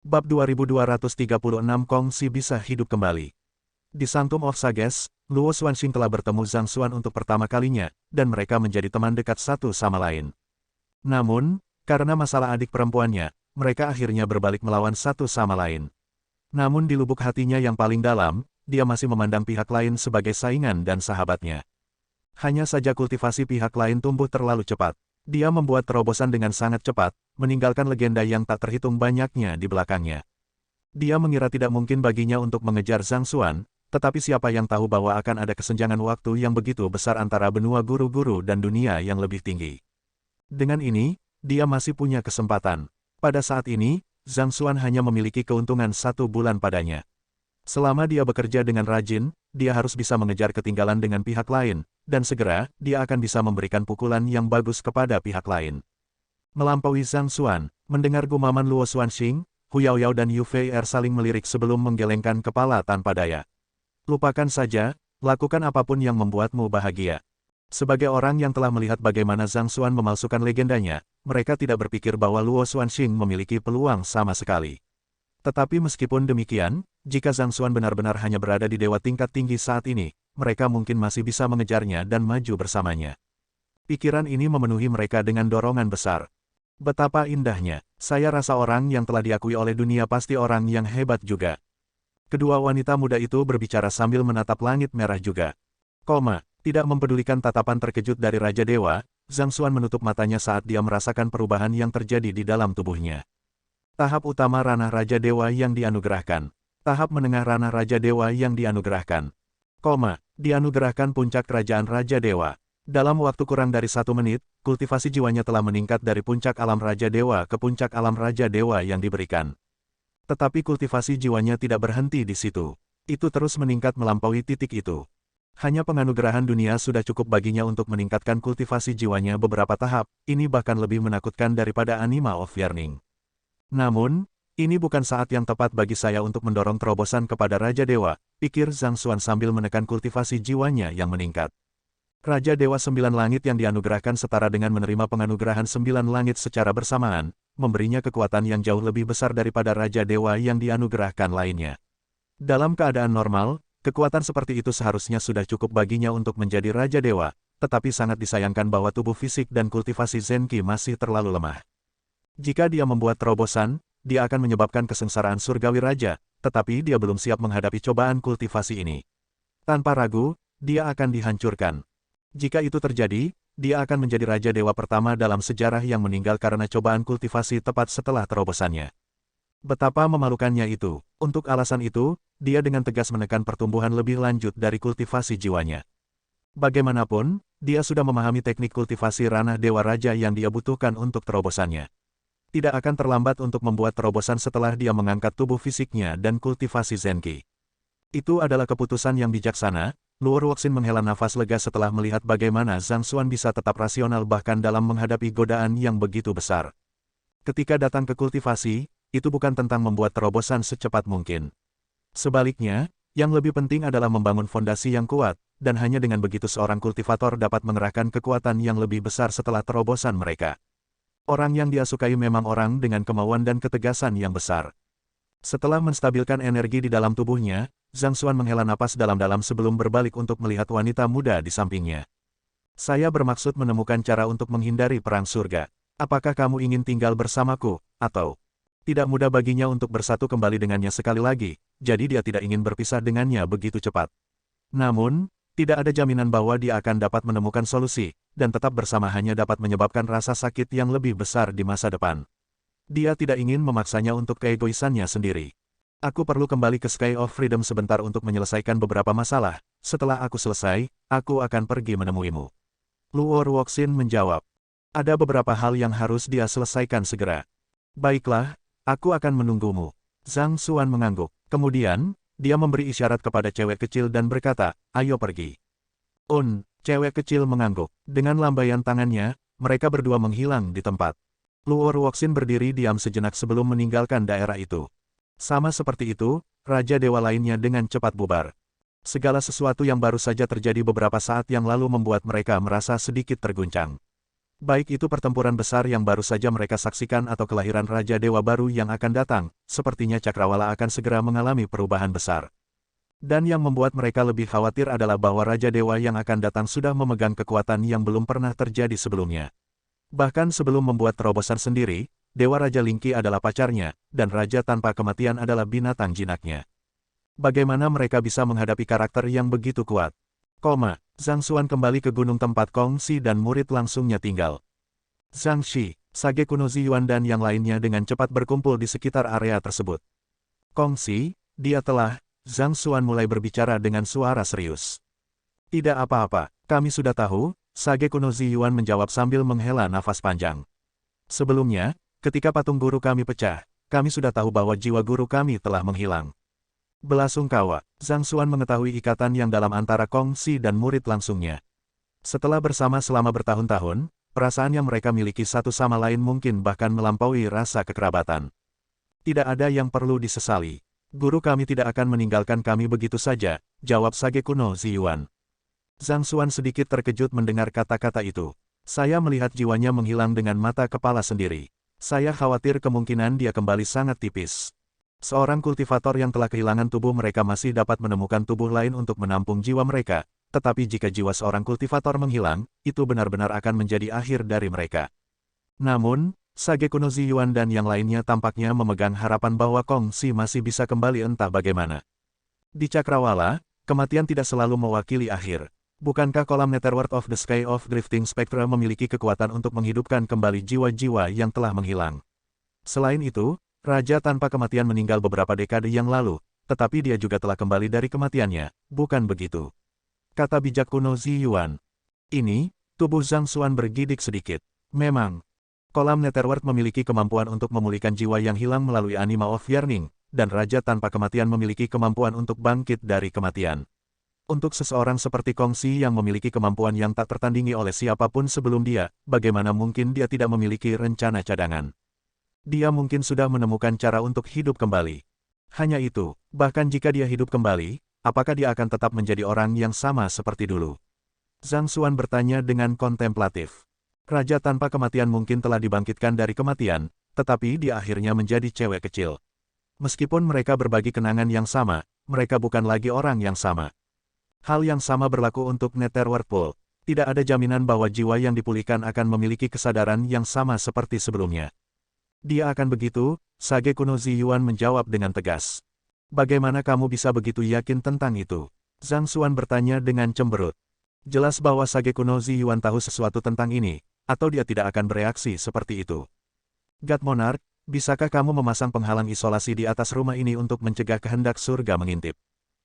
Bab 2236 Kongsi bisa hidup kembali. Di Sanctum of Sages, Luo Xuanxing telah bertemu Zhang Xuan untuk pertama kalinya, dan mereka menjadi teman dekat satu sama lain. Namun, karena masalah adik perempuannya, mereka akhirnya berbalik melawan satu sama lain. Namun di lubuk hatinya yang paling dalam, dia masih memandang pihak lain sebagai saingan dan sahabatnya. Hanya saja kultivasi pihak lain tumbuh terlalu cepat. Dia membuat terobosan dengan sangat cepat, meninggalkan legenda yang tak terhitung banyaknya di belakangnya. Dia mengira tidak mungkin baginya untuk mengejar Zhang Xuan, tetapi siapa yang tahu bahwa akan ada kesenjangan waktu yang begitu besar antara benua guru-guru dan dunia yang lebih tinggi. Dengan ini, dia masih punya kesempatan. Pada saat ini, Zhang Xuan hanya memiliki keuntungan 1 bulan padanya. Selama dia bekerja dengan rajin, dia harus bisa mengejar ketinggalan dengan pihak lain, dan segera, dia akan bisa memberikan pukulan yang bagus kepada pihak lain. Melampaui Zhang Xuan, mendengar gumaman Luo Xuanxing, Hu Yaoyao dan Yu Fei'er saling melirik sebelum menggelengkan kepala tanpa daya. Lupakan saja, lakukan apapun yang membuatmu bahagia. Sebagai orang yang telah melihat bagaimana Zhang Xuan memalsukan legendanya, mereka tidak berpikir bahwa Luo Xuanxing memiliki peluang sama sekali. Tetapi meskipun demikian, jika Zhang Xuan benar-benar hanya berada di dewa tingkat tinggi saat ini, mereka mungkin masih bisa mengejarnya dan maju bersamanya. Pikiran ini memenuhi mereka dengan dorongan besar. Betapa indahnya, saya rasa orang yang telah diakui oleh dunia pasti orang yang hebat juga. Kedua wanita muda itu berbicara sambil menatap langit merah juga. Tidak mempedulikan tatapan terkejut dari Raja Dewa, Zhang Xuan menutup matanya saat dia merasakan perubahan yang terjadi di dalam tubuhnya. Tahap utama ranah Raja Dewa yang dianugerahkan. Tahap menengah ranah Raja Dewa yang dianugerahkan. Dianugerahkan puncak kerajaan Raja Dewa. Dalam waktu kurang dari 1 menit, kultivasi jiwanya telah meningkat dari puncak alam Raja Dewa ke puncak alam Raja Dewa yang diberikan. Tetapi kultivasi jiwanya tidak berhenti di situ. Itu terus meningkat melampaui titik itu. Hanya penganugerahan dunia sudah cukup baginya untuk meningkatkan kultivasi jiwanya beberapa tahap, ini bahkan lebih menakutkan daripada Anima of Yearning. Namun, ini bukan saat yang tepat bagi saya untuk mendorong terobosan kepada Raja Dewa, pikir Zhang Xuan sambil menekan kultivasi jiwanya yang meningkat. Raja Dewa 9 Langit yang dianugerahkan setara dengan menerima penganugerahan 9 Langit secara bersamaan, memberinya kekuatan yang jauh lebih besar daripada Raja Dewa yang dianugerahkan lainnya. Dalam keadaan normal, kekuatan seperti itu seharusnya sudah cukup baginya untuk menjadi Raja Dewa, tetapi sangat disayangkan bahwa tubuh fisik dan kultivasi Zenki masih terlalu lemah. Jika dia membuat terobosan, dia akan menyebabkan kesengsaraan surgawi raja, tetapi dia belum siap menghadapi cobaan kultivasi ini. Tanpa ragu, dia akan dihancurkan. Jika itu terjadi, dia akan menjadi Raja Dewa pertama dalam sejarah yang meninggal karena cobaan kultivasi tepat setelah terobosannya. Betapa memalukannya itu. Untuk alasan itu, dia dengan tegas menekan pertumbuhan lebih lanjut dari kultivasi jiwanya. Bagaimanapun, dia sudah memahami teknik kultivasi ranah Dewa Raja yang dia butuhkan untuk terobosannya. Tidak akan terlambat untuk membuat terobosan setelah dia mengangkat tubuh fisiknya dan kultivasi Zenki. Itu adalah keputusan yang bijaksana. Luo Ruoxin menghela nafas lega setelah melihat bagaimana Zhang Xuan bisa tetap rasional bahkan dalam menghadapi godaan yang begitu besar. Ketika datang ke kultivasi, itu bukan tentang membuat terobosan secepat mungkin. Sebaliknya, yang lebih penting adalah membangun fondasi yang kuat, dan hanya dengan begitu seorang kultivator dapat mengerahkan kekuatan yang lebih besar setelah terobosan mereka. Orang yang dia sukai memang orang dengan kemauan dan ketegasan yang besar. Setelah menstabilkan energi di dalam tubuhnya, Zhang Xuan menghela napas dalam-dalam sebelum berbalik untuk melihat wanita muda di sampingnya. Saya bermaksud menemukan cara untuk menghindari perang surga. Apakah kamu ingin tinggal bersamaku, atau tidak mudah baginya untuk bersatu kembali dengannya sekali lagi, jadi dia tidak ingin berpisah dengannya begitu cepat. Namun, tidak ada jaminan bahwa dia akan dapat menemukan solusi, dan tetap bersama hanya dapat menyebabkan rasa sakit yang lebih besar di masa depan. Dia tidak ingin memaksanya untuk keegoisannya sendiri. Aku perlu kembali ke Sky of Freedom sebentar untuk menyelesaikan beberapa masalah. Setelah aku selesai, aku akan pergi menemuimu. Luo Ruoxin menjawab. Ada beberapa hal yang harus dia selesaikan segera. Baiklah, aku akan menunggumu. Zhang Xuan mengangguk. Kemudian, dia memberi isyarat kepada cewek kecil dan berkata, ayo pergi. Cewek kecil mengangguk. Dengan lambaian tangannya, mereka berdua menghilang di tempat. Luo Ruoxin berdiri diam sejenak sebelum meninggalkan daerah itu. Sama seperti itu, Raja Dewa lainnya dengan cepat bubar. Segala sesuatu yang baru saja terjadi beberapa saat yang lalu membuat mereka merasa sedikit terguncang. Baik itu pertempuran besar yang baru saja mereka saksikan atau kelahiran Raja Dewa baru yang akan datang, sepertinya Cakrawala akan segera mengalami perubahan besar. Dan yang membuat mereka lebih khawatir adalah bahwa Raja Dewa yang akan datang sudah memegang kekuatan yang belum pernah terjadi sebelumnya. Bahkan sebelum membuat terobosan sendiri, Dewa Raja Lingqi adalah pacarnya, dan Raja Tanpa Kematian adalah binatang jinaknya. Bagaimana mereka bisa menghadapi karakter yang begitu kuat? Zhang Xuan kembali ke gunung tempat Kong Xi dan murid langsungnya tinggal. Zhang Xi, Sage kuno Ziyuan dan yang lainnya dengan cepat berkumpul di sekitar area tersebut. Kong Xi, dia telah, Zhang Xuan mulai berbicara dengan suara serius. Tidak apa-apa, kami sudah tahu, Sage kuno Ziyuan menjawab sambil menghela nafas panjang. Sebelumnya, ketika patung guru kami pecah, kami sudah tahu bahwa jiwa guru kami telah menghilang. Belasungkawa, Zhang Xuan mengetahui ikatan yang dalam antara Kong Xi dan murid langsungnya. Setelah bersama selama bertahun-tahun, perasaan yang mereka miliki satu sama lain mungkin bahkan melampaui rasa kekerabatan. Tidak ada yang perlu disesali. Guru kami tidak akan meninggalkan kami begitu saja, jawab Sage kuno Ziyuan. Zhang Xuan sedikit terkejut mendengar kata-kata itu. Saya melihat jiwanya menghilang dengan mata kepala sendiri. Saya khawatir kemungkinan dia kembali sangat tipis. Seorang kultivator yang telah kehilangan tubuh mereka masih dapat menemukan tubuh lain untuk menampung jiwa mereka, tetapi jika jiwa seorang kultivator menghilang, itu benar-benar akan menjadi akhir dari mereka. Namun, Sage kuno Ziyuan dan yang lainnya tampaknya memegang harapan bahwa Kong Xi masih bisa kembali entah bagaimana. Di Cakrawala, kematian tidak selalu mewakili akhir. Bukankah kolam Netherworld of the Sky of Drifting Spectra memiliki kekuatan untuk menghidupkan kembali jiwa-jiwa yang telah menghilang? Selain itu, Raja Tanpa Kematian meninggal beberapa dekade yang lalu, tetapi dia juga telah kembali dari kematiannya, bukan begitu? Kata bijak kuno Ziyuan. Ini, tubuh Zhang Xuan bergidik sedikit. Memang, kolam Netherworld memiliki kemampuan untuk memulihkan jiwa yang hilang melalui Anima of Yearning, dan Raja Tanpa Kematian memiliki kemampuan untuk bangkit dari kematian. Untuk seseorang seperti Kong Xi yang memiliki kemampuan yang tak tertandingi oleh siapapun sebelum dia, bagaimana mungkin dia tidak memiliki rencana cadangan? Dia mungkin sudah menemukan cara untuk hidup kembali. Hanya itu, bahkan jika dia hidup kembali, apakah dia akan tetap menjadi orang yang sama seperti dulu? Zhang Xuan bertanya dengan kontemplatif. Raja Tanpa Kematian mungkin telah dibangkitkan dari kematian, tetapi dia akhirnya menjadi cewek kecil. Meskipun mereka berbagi kenangan yang sama, mereka bukan lagi orang yang sama. Hal yang sama berlaku untuk Netherworld Pool. Tidak ada jaminan bahwa jiwa yang dipulihkan akan memiliki kesadaran yang sama seperti sebelumnya. Dia akan begitu, Sage kuno Ziyuan menjawab dengan tegas. Bagaimana kamu bisa begitu yakin tentang itu? Zhang Xuan bertanya dengan cemberut. Jelas bahwa Sage kuno Ziyuan tahu sesuatu tentang ini, atau dia tidak akan bereaksi seperti itu. God Monarch, bisakah kamu memasang penghalang isolasi di atas rumah ini untuk mencegah kehendak surga mengintip?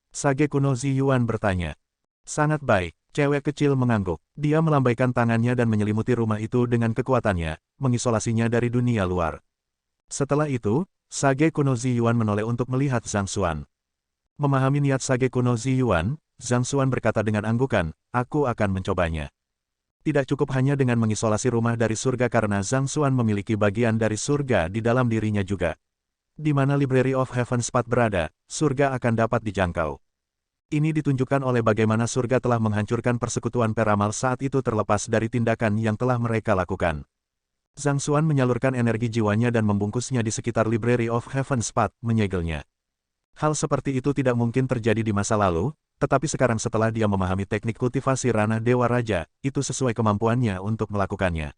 Sage kuno Ziyuan bertanya. Sangat baik, cewek kecil mengangguk. Dia melambaikan tangannya dan menyelimuti rumah itu dengan kekuatannya, mengisolasinya dari dunia luar. Setelah itu, Sage kuno Ziyuan menoleh untuk melihat Zhang Xuan. Memahami niat Sage kuno Ziyuan, Zhang Xuan berkata dengan anggukan, aku akan mencobanya. Tidak cukup hanya dengan mengisolasi rumah dari surga karena Zhang Xuan memiliki bagian dari surga di dalam dirinya juga. Di mana Library of Heaven Spot berada, surga akan dapat dijangkau. Ini ditunjukkan oleh bagaimana surga telah menghancurkan persekutuan peramal saat itu terlepas dari tindakan yang telah mereka lakukan. Zhang Xuan menyalurkan energi jiwanya dan membungkusnya di sekitar Library of Heaven Spot, menyegelnya. Hal seperti itu tidak mungkin terjadi di masa lalu, tetapi sekarang setelah dia memahami teknik kultivasi ranah Dewa Raja, itu sesuai kemampuannya untuk melakukannya.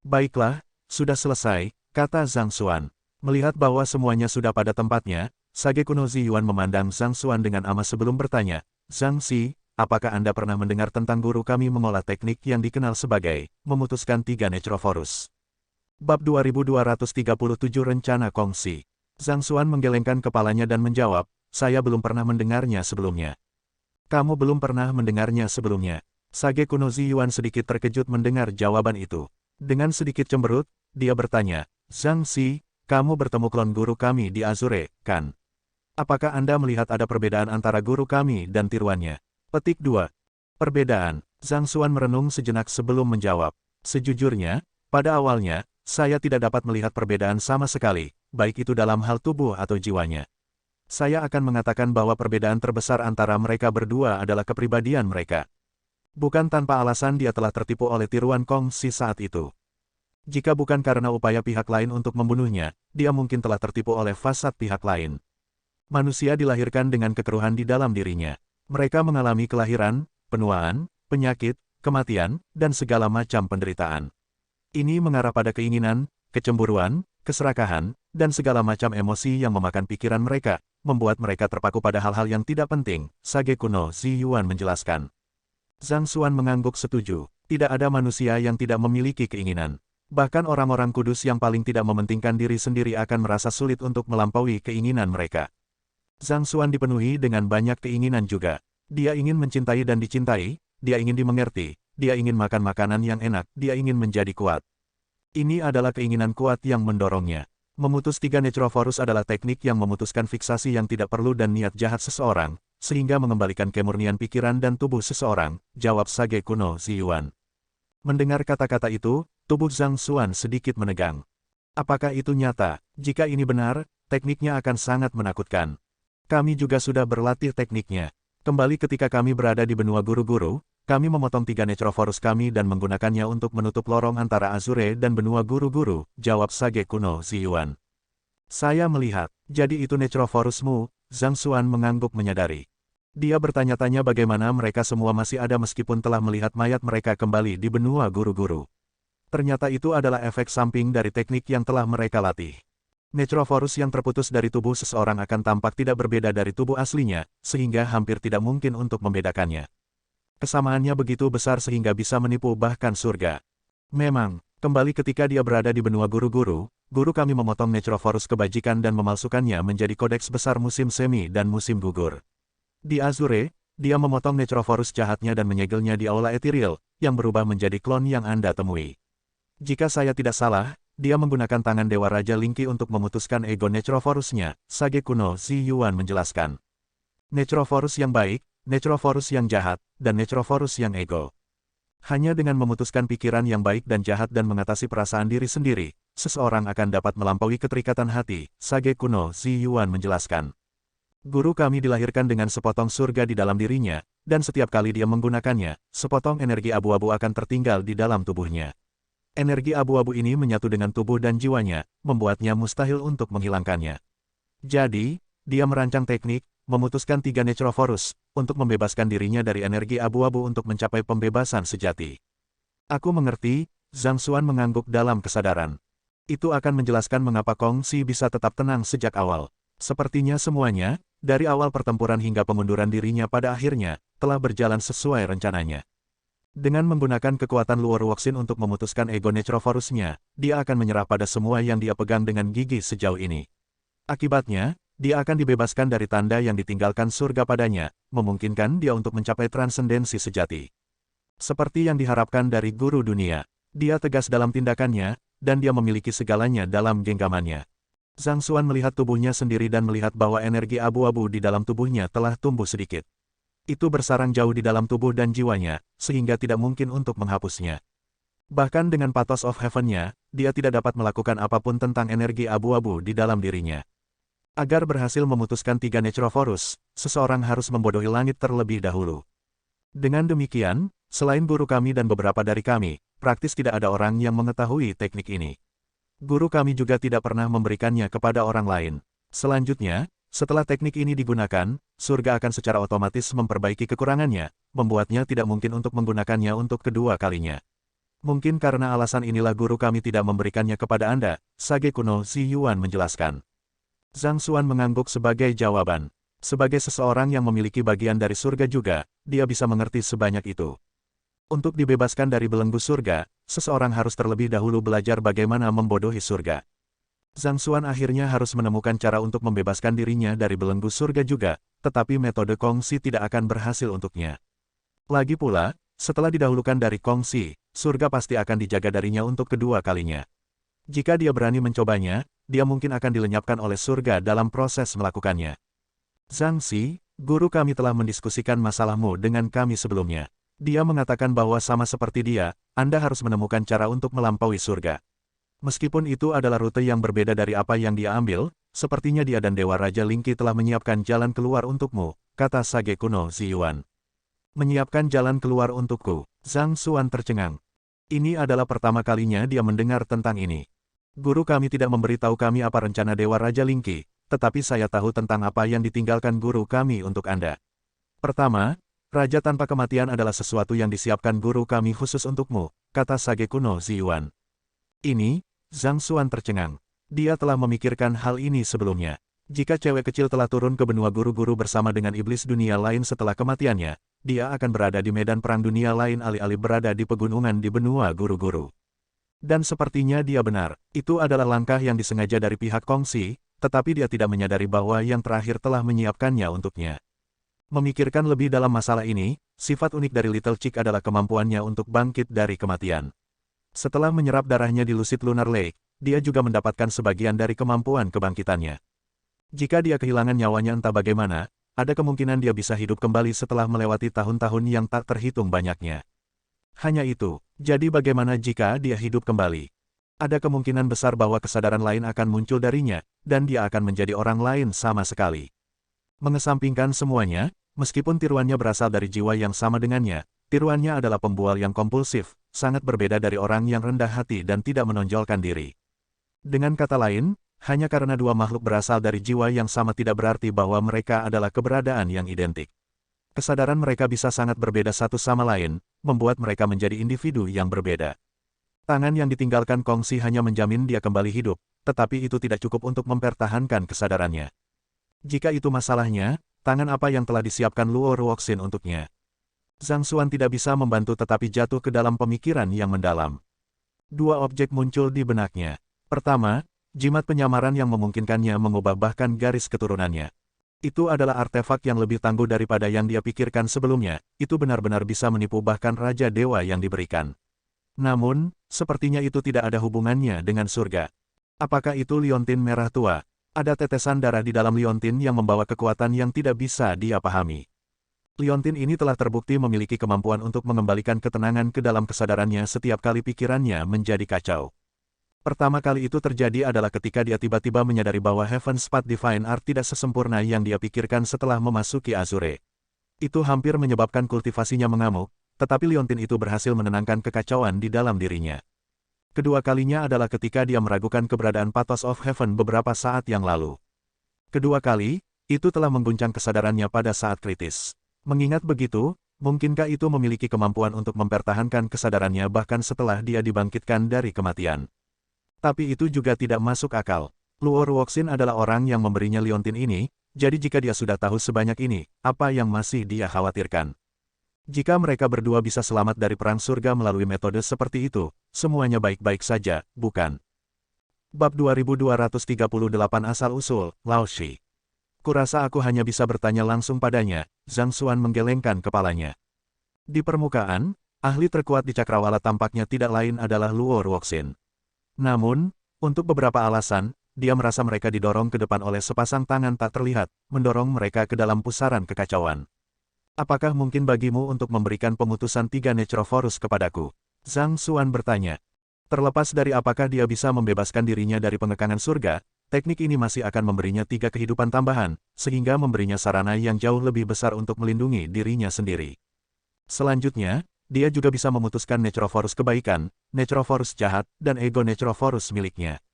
Baiklah, sudah selesai, kata Zhang Xuan. Melihat bahwa semuanya sudah pada tempatnya, Sage kuno Ziyuan memandang Zhang Xuan dengan amas sebelum bertanya, Zhang Xi, apakah Anda pernah mendengar tentang guru kami mengolah teknik yang dikenal sebagai memutuskan 3 Necrophorus? Bab 2237 Rencana Kong Xi. Zhang Xuan menggelengkan kepalanya dan menjawab, saya belum pernah mendengarnya sebelumnya. Kamu belum pernah mendengarnya sebelumnya. Sage kuno Ziyuan sedikit terkejut mendengar jawaban itu. Dengan sedikit cemberut, dia bertanya, Zhang Xi, kamu bertemu klon guru kami di Azure, kan? Apakah Anda melihat ada perbedaan antara guru kami dan tiruannya? Petik 2. Perbedaan. Zhang Xuan merenung sejenak sebelum menjawab. Sejujurnya, pada awalnya, saya tidak dapat melihat perbedaan sama sekali, baik itu dalam hal tubuh atau jiwanya. Saya akan mengatakan bahwa perbedaan terbesar antara mereka berdua adalah kepribadian mereka. Bukan tanpa alasan dia telah tertipu oleh tiruan Kong Si saat itu. Jika bukan karena upaya pihak lain untuk membunuhnya, dia mungkin telah tertipu oleh fasad pihak lain. Manusia dilahirkan dengan kekeruhan di dalam dirinya. Mereka mengalami kelahiran, penuaan, penyakit, kematian, dan segala macam penderitaan. Ini mengarah pada keinginan, kecemburuan, keserakahan, dan segala macam emosi yang memakan pikiran mereka, membuat mereka terpaku pada hal-hal yang tidak penting, Sage kuno Zi Yuan menjelaskan. Zhang Xuan mengangguk setuju. Tidak ada manusia yang tidak memiliki keinginan. Bahkan orang-orang kudus yang paling tidak mementingkan diri sendiri akan merasa sulit untuk melampaui keinginan mereka. Zhang Xuan dipenuhi dengan banyak keinginan juga. Dia ingin mencintai dan dicintai, dia ingin dimengerti, dia ingin makan makanan yang enak, dia ingin menjadi kuat. Ini adalah keinginan kuat yang mendorongnya. Memutus 3 Necrophorus adalah teknik yang memutuskan fiksasi yang tidak perlu dan niat jahat seseorang, sehingga mengembalikan kemurnian pikiran dan tubuh seseorang, jawab Sage kuno Zi Yuan. Mendengar kata-kata itu, tubuh Zhang Xuan sedikit menegang. Apakah itu nyata? Jika ini benar, tekniknya akan sangat menakutkan. Kami juga sudah berlatih tekniknya. Kembali ketika kami berada di benua guru-guru, kami memotong 3 Necrophorus kami dan menggunakannya untuk menutup lorong antara Azure dan benua guru-guru, jawab Sage kuno Zi Yuan. Saya melihat, jadi itu Necrophorusmu, Zhang Xuan mengangguk menyadari. Dia bertanya-tanya bagaimana mereka semua masih ada meskipun telah melihat mayat mereka kembali di benua guru-guru. Ternyata itu adalah efek samping dari teknik yang telah mereka latih. Necrophorus yang terputus dari tubuh seseorang akan tampak tidak berbeda dari tubuh aslinya, sehingga hampir tidak mungkin untuk membedakannya. Kesamaannya begitu besar sehingga bisa menipu bahkan surga. Memang, kembali ketika dia berada di benua guru-guru, guru kami memotong Necrophorus kebajikan dan memalsukannya menjadi kodeks besar musim semi dan musim gugur. Di Azure, dia memotong Necrophorus jahatnya dan menyegelnya di aula etiril, yang berubah menjadi klon yang Anda temui. Jika saya tidak salah, dia menggunakan tangan Dewa Raja Lingqi untuk memutuskan ego Necrophorusnya, Sage kuno Zi Yuan menjelaskan. Necrophorus yang baik, Necrophorus yang jahat, dan Necrophorus yang ego. Hanya dengan memutuskan pikiran yang baik dan jahat dan mengatasi perasaan diri sendiri, seseorang akan dapat melampaui keterikatan hati, Sage kuno Zi Yuan menjelaskan. Guru kami dilahirkan dengan sepotong surga di dalam dirinya, dan setiap kali dia menggunakannya, sepotong energi abu-abu akan tertinggal di dalam tubuhnya. Energi abu-abu ini menyatu dengan tubuh dan jiwanya, membuatnya mustahil untuk menghilangkannya. Jadi, dia merancang teknik, memutuskan 3 Necrophorus, untuk membebaskan dirinya dari energi abu-abu untuk mencapai pembebasan sejati. Aku mengerti, Zhang Xuan mengangguk dalam kesadaran. Itu akan menjelaskan mengapa Kong Si bisa tetap tenang sejak awal. Sepertinya semuanya, dari awal pertempuran hingga pengunduran dirinya pada akhirnya, telah berjalan sesuai rencananya. Dengan menggunakan kekuatan Luor Wuxin untuk memutuskan ego Necrophorusnya, dia akan menyerah pada semua yang dia pegang dengan gigi sejauh ini. Akibatnya, dia akan dibebaskan dari tanda yang ditinggalkan surga padanya, memungkinkan dia untuk mencapai transendensi sejati. Seperti yang diharapkan dari guru dunia, dia tegas dalam tindakannya, dan dia memiliki segalanya dalam genggamannya. Zhang Xuan melihat tubuhnya sendiri dan melihat bahwa energi abu-abu di dalam tubuhnya telah tumbuh sedikit. Itu bersarang jauh di dalam tubuh dan jiwanya, sehingga tidak mungkin untuk menghapusnya. Bahkan dengan Pathos of Heaven-nya, dia tidak dapat melakukan apapun tentang energi abu-abu di dalam dirinya. Agar berhasil memutuskan 3 Necrophorus, seseorang harus membodohi langit terlebih dahulu. Dengan demikian, selain guru kami dan beberapa dari kami, praktis tidak ada orang yang mengetahui teknik ini. Guru kami juga tidak pernah memberikannya kepada orang lain. Selanjutnya, setelah teknik ini digunakan, surga akan secara otomatis memperbaiki kekurangannya, membuatnya tidak mungkin untuk menggunakannya untuk kedua kalinya. Mungkin karena alasan inilah guru kami tidak memberikannya kepada Anda, Sage kuno Zi Yuan menjelaskan. Zhang Xuan mengangguk sebagai jawaban. Sebagai seseorang yang memiliki bagian dari surga juga, dia bisa mengerti sebanyak itu. Untuk dibebaskan dari belenggu surga, seseorang harus terlebih dahulu belajar bagaimana membodohi surga. Zhang Xuan akhirnya harus menemukan cara untuk membebaskan dirinya dari belenggu surga juga, tetapi metode Kong Si tidak akan berhasil untuknya. Lagi pula, setelah didahulukan dari Kong Si, surga pasti akan dijaga darinya untuk kedua kalinya. Jika dia berani mencobanya, dia mungkin akan dilenyapkan oleh surga dalam proses melakukannya. Zhang Si, guru kami telah mendiskusikan masalahmu dengan kami sebelumnya. Dia mengatakan bahwa sama seperti dia, Anda harus menemukan cara untuk melampaui surga. Meskipun itu adalah rute yang berbeda dari apa yang dia ambil, sepertinya dia dan Dewa Raja Lingqi telah menyiapkan jalan keluar untukmu, kata Sage kuno Zi Yuan. Menyiapkan jalan keluar untukku. Zhang Xuan tercengang. Ini adalah pertama kalinya dia mendengar tentang ini. Guru kami tidak memberitahu kami apa rencana Dewa Raja Lingqi, tetapi saya tahu tentang apa yang ditinggalkan guru kami untuk Anda. Pertama, Raja Tanpa Kematian adalah sesuatu yang disiapkan guru kami khusus untukmu, kata sage kuno Ziyuan. Ini, Zhang Xuan tercengang. Dia telah memikirkan hal ini sebelumnya. Jika cewek kecil telah turun ke benua guru-guru bersama dengan iblis dunia lain setelah kematiannya, dia akan berada di medan perang dunia lain alih-alih berada di pegunungan di benua guru-guru. Dan sepertinya dia benar, itu adalah langkah yang disengaja dari pihak Kongsi, tetapi dia tidak menyadari bahwa yang terakhir telah menyiapkannya untuknya. Memikirkan lebih dalam masalah ini, sifat unik dari Little Chick adalah kemampuannya untuk bangkit dari kematian. Setelah menyerap darahnya di Lucid Lunar Lake, dia juga mendapatkan sebagian dari kemampuan kebangkitannya. Jika dia kehilangan nyawanya entah bagaimana, ada kemungkinan dia bisa hidup kembali setelah melewati tahun-tahun yang tak terhitung banyaknya. Hanya itu, jadi bagaimana jika dia hidup kembali? Ada kemungkinan besar bahwa kesadaran lain akan muncul darinya, dan dia akan menjadi orang lain sama sekali. Mengesampingkan semuanya, meskipun tiruannya berasal dari jiwa yang sama dengannya, tiruannya adalah pembual yang kompulsif, sangat berbeda dari orang yang rendah hati dan tidak menonjolkan diri. Dengan kata lain, hanya karena dua makhluk berasal dari jiwa yang sama tidak berarti bahwa mereka adalah keberadaan yang identik. Kesadaran mereka bisa sangat berbeda satu sama lain, membuat mereka menjadi individu yang berbeda. Tangan yang ditinggalkan Kongsi hanya menjamin dia kembali hidup, tetapi itu tidak cukup untuk mempertahankan kesadarannya. Jika itu masalahnya, tangan apa yang telah disiapkan Luo Ruoxin untuknya? Zhang Xuan tidak bisa membantu tetapi jatuh ke dalam pemikiran yang mendalam. Dua objek muncul di benaknya. Pertama, jimat penyamaran yang memungkinkannya mengubah bahkan garis keturunannya. Itu adalah artefak yang lebih tangguh daripada yang dia pikirkan sebelumnya, itu benar-benar bisa menipu bahkan Raja Dewa yang diberikan. Namun, sepertinya itu tidak ada hubungannya dengan surga. Apakah itu liontin merah tua? Ada tetesan darah di dalam liontin yang membawa kekuatan yang tidak bisa dia pahami. Liontin ini telah terbukti memiliki kemampuan untuk mengembalikan ketenangan ke dalam kesadarannya setiap kali pikirannya menjadi kacau. Pertama kali itu terjadi adalah ketika dia tiba-tiba menyadari bahwa Heaven's Path Divine Art tidak sesempurna yang dia pikirkan setelah memasuki Azure. Itu hampir menyebabkan kultivasinya mengamuk, tetapi liontin itu berhasil menenangkan kekacauan di dalam dirinya. Kedua kalinya adalah ketika dia meragukan keberadaan Pathos of Heaven beberapa saat yang lalu. Kedua kali, itu telah mengguncang kesadarannya pada saat kritis. Mengingat begitu, mungkinkah itu memiliki kemampuan untuk mempertahankan kesadarannya bahkan setelah dia dibangkitkan dari kematian? Tapi itu juga tidak masuk akal. Luo Ruoxin adalah orang yang memberinya liontin ini, jadi jika dia sudah tahu sebanyak ini, apa yang masih dia khawatirkan? Jika mereka berdua bisa selamat dari perang surga melalui metode seperti itu, semuanya baik-baik saja, bukan? Bab 2238 Asal-Usul, Lao Shi. Kurasa aku hanya bisa bertanya langsung padanya, Zhang Xuan menggelengkan kepalanya. Di permukaan, ahli terkuat di Cakrawala tampaknya tidak lain adalah Luo Ruoxin. Namun, untuk beberapa alasan, dia merasa mereka didorong ke depan oleh sepasang tangan tak terlihat, mendorong mereka ke dalam pusaran kekacauan. Apakah mungkin bagimu untuk memberikan pemutusan 3 Necrophorus kepadaku? Zhang Xuan bertanya. Terlepas dari apakah dia bisa membebaskan dirinya dari pengekangan surga, teknik ini masih akan memberinya 3 kehidupan tambahan, sehingga memberinya sarana yang jauh lebih besar untuk melindungi dirinya sendiri. Selanjutnya, dia juga bisa memutuskan Necrophorus kebaikan, Necrophorus jahat, dan ego Necrophorus miliknya.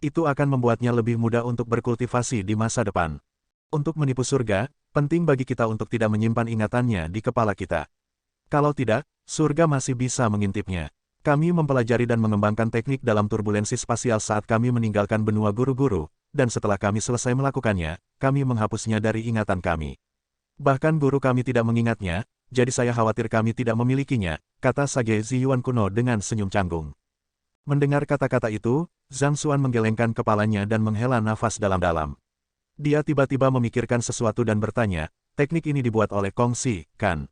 Itu akan membuatnya lebih mudah untuk berkultivasi di masa depan. Untuk menipu surga, penting bagi kita untuk tidak menyimpan ingatannya di kepala kita. Kalau tidak, surga masih bisa mengintipnya. Kami mempelajari dan mengembangkan teknik dalam turbulensi spasial saat kami meninggalkan benua guru-guru, dan setelah kami selesai melakukannya, kami menghapusnya dari ingatan kami. Bahkan guru kami tidak mengingatnya, jadi saya khawatir kami tidak memilikinya, kata sage Ziyuan kuno dengan senyum canggung. Mendengar kata-kata itu, Zhang Xuan menggelengkan kepalanya dan menghela nafas dalam-dalam. Dia tiba-tiba memikirkan sesuatu dan bertanya, teknik ini dibuat oleh Kongsi, kan?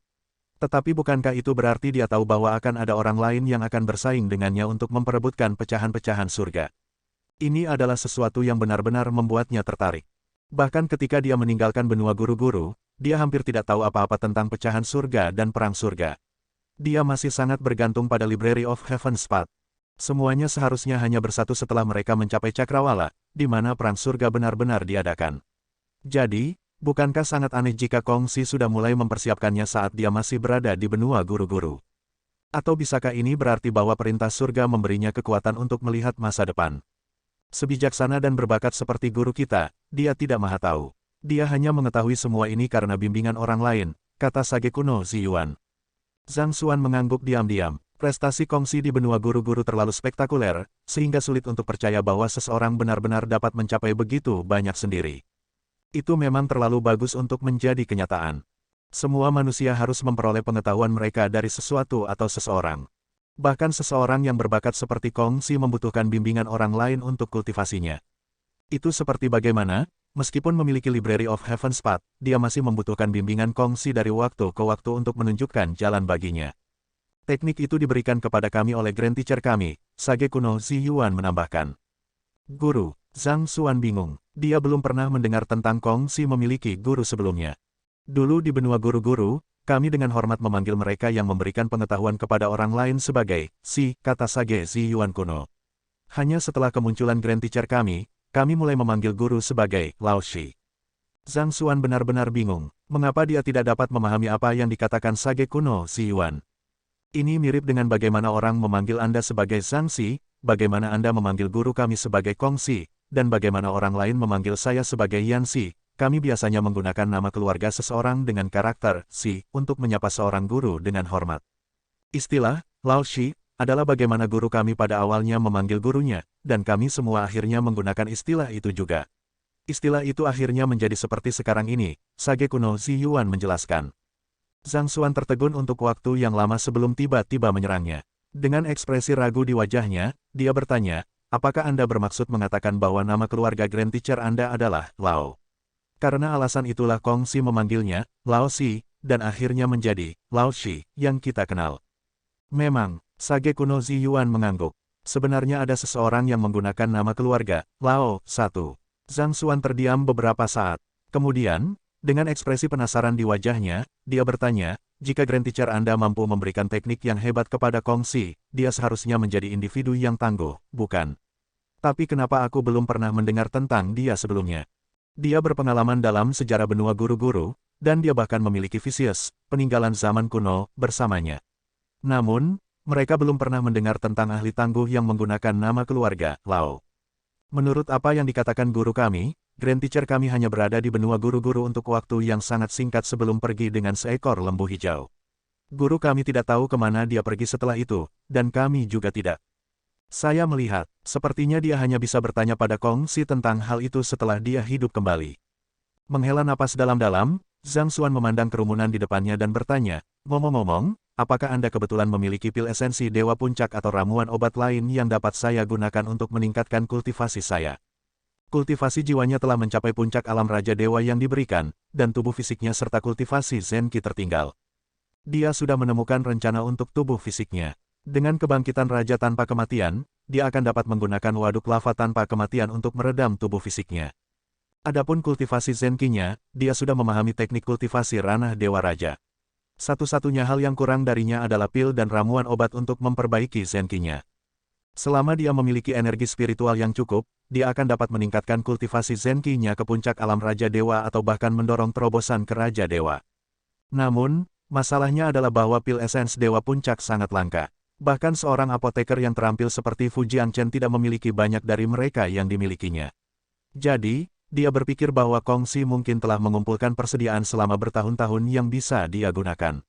Tetapi bukankah itu berarti dia tahu bahwa akan ada orang lain yang akan bersaing dengannya untuk memperebutkan pecahan-pecahan surga? Ini adalah sesuatu yang benar-benar membuatnya tertarik. Bahkan ketika dia meninggalkan benua guru-guru, dia hampir tidak tahu apa-apa tentang pecahan surga dan perang surga. Dia masih sangat bergantung pada Library of Heaven's Path. Semuanya seharusnya hanya bersatu setelah mereka mencapai Cakrawala, di mana perang surga benar-benar diadakan. Jadi, Bukankah sangat aneh jika Kongsi sudah mulai mempersiapkannya saat dia masih berada di benua guru-guru? Atau bisakah ini berarti bahwa perintah surga memberinya kekuatan untuk melihat masa depan? Sebijaksana dan berbakat seperti guru kita, dia tidak maha tahu. Dia hanya mengetahui semua ini karena bimbingan orang lain, kata sage kuno Ziyuan. Zhang Xuan mengangguk diam-diam. Prestasi Kongsi di benua guru-guru terlalu spektakuler, sehingga sulit untuk percaya bahwa seseorang benar-benar dapat mencapai begitu banyak sendiri. Itu memang terlalu bagus untuk menjadi kenyataan. Semua manusia harus memperoleh pengetahuan mereka dari sesuatu atau seseorang. Bahkan seseorang yang berbakat seperti Kongsi membutuhkan bimbingan orang lain untuk kultivasinya. Itu seperti bagaimana, meskipun memiliki Library of Heaven's Path, dia masih membutuhkan bimbingan Kongsi dari waktu ke waktu untuk menunjukkan jalan baginya. Teknik itu diberikan kepada kami oleh Grand Teacher kami, sage kuno Ziyuan menambahkan. Guru, Zhang Xuan bingung. Dia belum pernah mendengar tentang Kongsi memiliki guru sebelumnya. Dulu di benua guru-guru, kami dengan hormat memanggil mereka yang memberikan pengetahuan kepada orang lain sebagai si, kata sage Ziyuan kuno. Hanya setelah kemunculan Grand Teacher kami mulai memanggil guru sebagai Lao Shi. Zhang Xuan benar-benar bingung, mengapa dia tidak dapat memahami apa yang dikatakan sage kuno Ziyuan. Ini mirip dengan bagaimana orang memanggil Anda sebagai Zhang Xi, bagaimana Anda memanggil guru kami sebagai Kongsi, dan bagaimana orang lain memanggil saya sebagai Yan Xi. Kami biasanya menggunakan nama keluarga seseorang dengan karakter Xi untuk menyapa seorang guru dengan hormat. Istilah Lao Shi adalah bagaimana guru kami pada awalnya memanggil gurunya, dan kami semua akhirnya menggunakan istilah itu juga. Istilah itu akhirnya menjadi seperti sekarang ini, sage kuno Ziyuan menjelaskan. Zhang Xuan tertegun untuk waktu yang lama sebelum tiba-tiba menyerangnya. Dengan ekspresi ragu di wajahnya, dia bertanya, apakah Anda bermaksud mengatakan bahwa nama keluarga Grand Teacher Anda adalah Lao? Karena alasan itulah Kongsi memanggilnya Lao Shi, dan akhirnya menjadi Lao Shi yang kita kenal. Memang, sage kuno Ziyuan mengangguk. Sebenarnya ada seseorang yang menggunakan nama keluarga Lao satu. Zhang Xuan terdiam beberapa saat. Kemudian, dengan ekspresi penasaran di wajahnya, dia bertanya, jika Grand Teacher Anda mampu memberikan teknik yang hebat kepada Kongsi, dia seharusnya menjadi individu yang tangguh, bukan? Tapi kenapa aku belum pernah mendengar tentang dia sebelumnya? Dia berpengalaman dalam sejarah benua guru-guru, dan dia bahkan memiliki Vicious, peninggalan zaman kuno, bersamanya. Namun, mereka belum pernah mendengar tentang ahli tangguh yang menggunakan nama keluarga, Lao. Menurut apa yang dikatakan guru kami, Grand Teacher kami hanya berada di benua guru-guru untuk waktu yang sangat singkat sebelum pergi dengan seekor lembu hijau. Guru kami tidak tahu kemana dia pergi setelah itu, dan kami juga tidak. Saya melihat, sepertinya dia hanya bisa bertanya pada Kongsi tentang hal itu setelah dia hidup kembali. Menghela napas dalam-dalam, Zhang Xuan memandang kerumunan di depannya dan bertanya, ngomong-ngomong, apakah Anda kebetulan memiliki pil esensi Dewa Puncak atau ramuan obat lain yang dapat saya gunakan untuk meningkatkan kultivasi saya? Kultivasi jiwanya telah mencapai puncak alam Raja Dewa yang diberikan, dan tubuh fisiknya serta kultivasi Zenki tertinggal. Dia sudah menemukan rencana untuk tubuh fisiknya. Dengan kebangkitan Raja tanpa kematian, dia akan dapat menggunakan waduk lava tanpa kematian untuk meredam tubuh fisiknya. Adapun kultivasi Zenki-nya, dia sudah memahami teknik kultivasi ranah Dewa Raja. Satu-satunya hal yang kurang darinya adalah pil dan ramuan obat untuk memperbaiki Zenki-nya. Selama dia memiliki energi spiritual yang cukup, dia akan dapat meningkatkan kultivasi Zenki-nya ke puncak alam Raja Dewa atau bahkan mendorong terobosan ke Raja Dewa. Namun, masalahnya adalah bahwa pil esens Dewa Puncak sangat langka. Bahkan seorang apoteker yang terampil seperti Fu Jiangchen tidak memiliki banyak dari mereka yang dimilikinya. Jadi, dia berpikir bahwa Kongsi mungkin telah mengumpulkan persediaan selama bertahun-tahun yang bisa dia gunakan.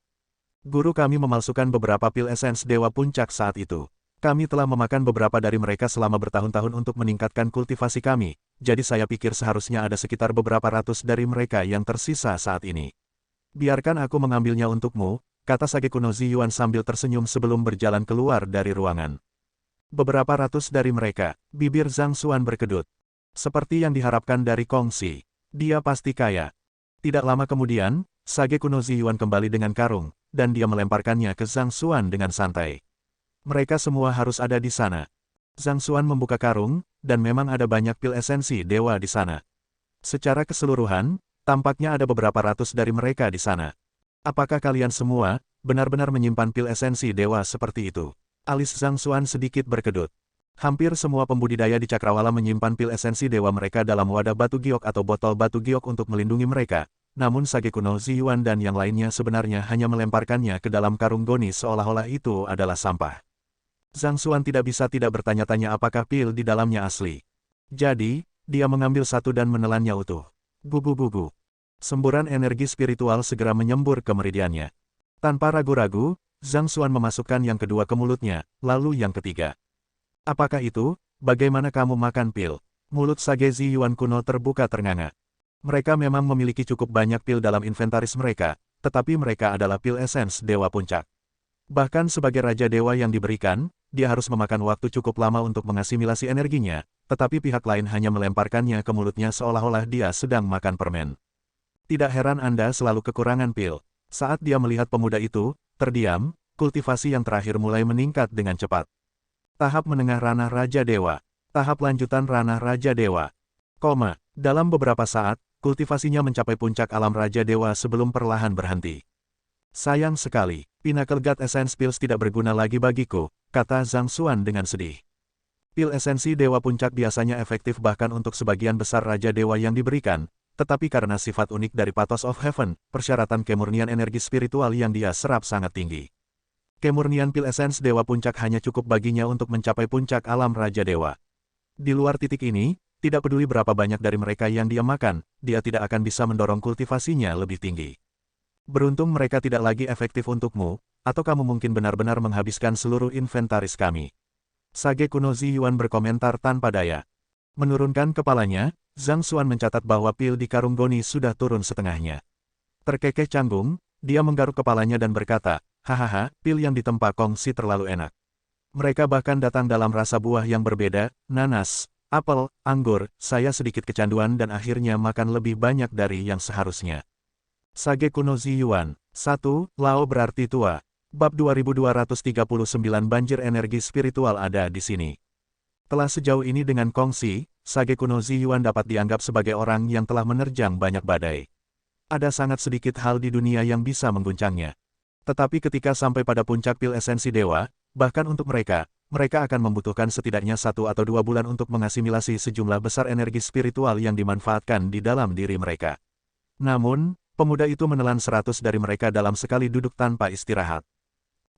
Guru kami memalsukan beberapa pil esens Dewa Puncak saat itu. Kami telah memakan beberapa dari mereka selama bertahun-tahun untuk meningkatkan kultivasi kami, jadi saya pikir seharusnya ada sekitar beberapa ratus dari mereka yang tersisa saat ini. Biarkan aku mengambilnya untukmu, kata sage kuno Ziyuan sambil tersenyum sebelum berjalan keluar dari ruangan. Beberapa ratus dari mereka, bibir Zhang Xuan berkedut. Seperti yang diharapkan dari Kongsi. Dia pasti kaya. Tidak lama kemudian, sage kuno Ziyuan kembali dengan karung, dan dia melemparkannya ke Zhang Xuan dengan santai. Mereka semua harus ada di sana. Zhang Xuan membuka karung, dan memang ada banyak pil esensi dewa di sana. Secara keseluruhan, tampaknya ada beberapa ratus dari mereka di sana. Apakah kalian semua benar-benar menyimpan pil esensi dewa seperti itu? Alis Zhang Xuan sedikit berkedut. Hampir semua pembudidaya di Cakrawala menyimpan pil esensi dewa mereka dalam wadah batu giok atau botol batu giok untuk melindungi mereka. Namun sage kuno Ziyuan dan yang lainnya sebenarnya hanya melemparkannya ke dalam karung goni seolah-olah itu adalah sampah. Zhang Xuan tidak bisa tidak bertanya-tanya apakah pil di dalamnya asli. Jadi, dia mengambil satu dan menelannya utuh. Gugu-gugu. Semburan energi spiritual segera menyembur ke meridiannya. Tanpa ragu-ragu, Zhang Xuan memasukkan yang kedua ke mulutnya, lalu yang ketiga. Apakah itu? Bagaimana kamu makan pil? Mulut sage Ziyuan kuno terbuka ternganga. Mereka memang memiliki cukup banyak pil dalam inventaris mereka, tetapi mereka adalah pil esens Dewa Puncak. Bahkan sebagai Raja Dewa yang diberikan, dia harus memakan waktu cukup lama untuk mengasimilasi energinya, tetapi pihak lain hanya melemparkannya ke mulutnya seolah-olah dia sedang makan permen. Tidak heran Anda selalu kekurangan pil. Saat dia melihat pemuda itu, terdiam, kultivasi yang terakhir mulai meningkat dengan cepat. Tahap menengah ranah Raja Dewa. Tahap lanjutan ranah Raja Dewa. Dalam beberapa saat, kultivasinya mencapai puncak alam Raja Dewa sebelum perlahan berhenti. Sayang sekali, Pinnacle God Essence Pills tidak berguna lagi bagiku, kata Zhang Xuan dengan sedih. Pil esensi Dewa Puncak biasanya efektif bahkan untuk sebagian besar Raja Dewa yang diberikan, tetapi karena sifat unik dari Pathos of Heaven, persyaratan kemurnian energi spiritual yang dia serap sangat tinggi. Kemurnian pil esens Dewa Puncak hanya cukup baginya untuk mencapai puncak alam Raja Dewa. Di luar titik ini, tidak peduli berapa banyak dari mereka yang dia makan, dia tidak akan bisa mendorong kultivasinya lebih tinggi. Beruntung mereka tidak lagi efektif untukmu, atau kamu mungkin benar-benar menghabiskan seluruh inventaris kami. Sage kuno Ziyuan berkomentar tanpa daya. Menurunkan kepalanya, Zhang Xuan mencatat bahwa pil di karung goni sudah turun setengahnya. Terkekeh canggung, dia menggaruk kepalanya dan berkata, hahaha, pil yang ditempa kongsi terlalu enak. Mereka bahkan datang dalam rasa buah yang berbeda, nanas, apel, anggur, saya sedikit kecanduan dan akhirnya makan lebih banyak dari yang seharusnya. Sage kuno Ziyuan. 1. Lao berarti tua. Bab 2239 Banjir energi spiritual ada di sini. Telah sejauh ini dengan kongsi, Sage kuno Ziyuan dapat dianggap sebagai orang yang telah menerjang banyak badai. Ada sangat sedikit hal di dunia yang bisa mengguncangnya. Tetapi ketika sampai pada puncak pil esensi dewa, bahkan untuk mereka akan membutuhkan setidaknya 1 atau 2 bulan untuk mengasimilasi sejumlah besar energi spiritual yang dimanfaatkan di dalam diri mereka. Namun, pemuda itu menelan 100 dari mereka dalam sekali duduk tanpa istirahat.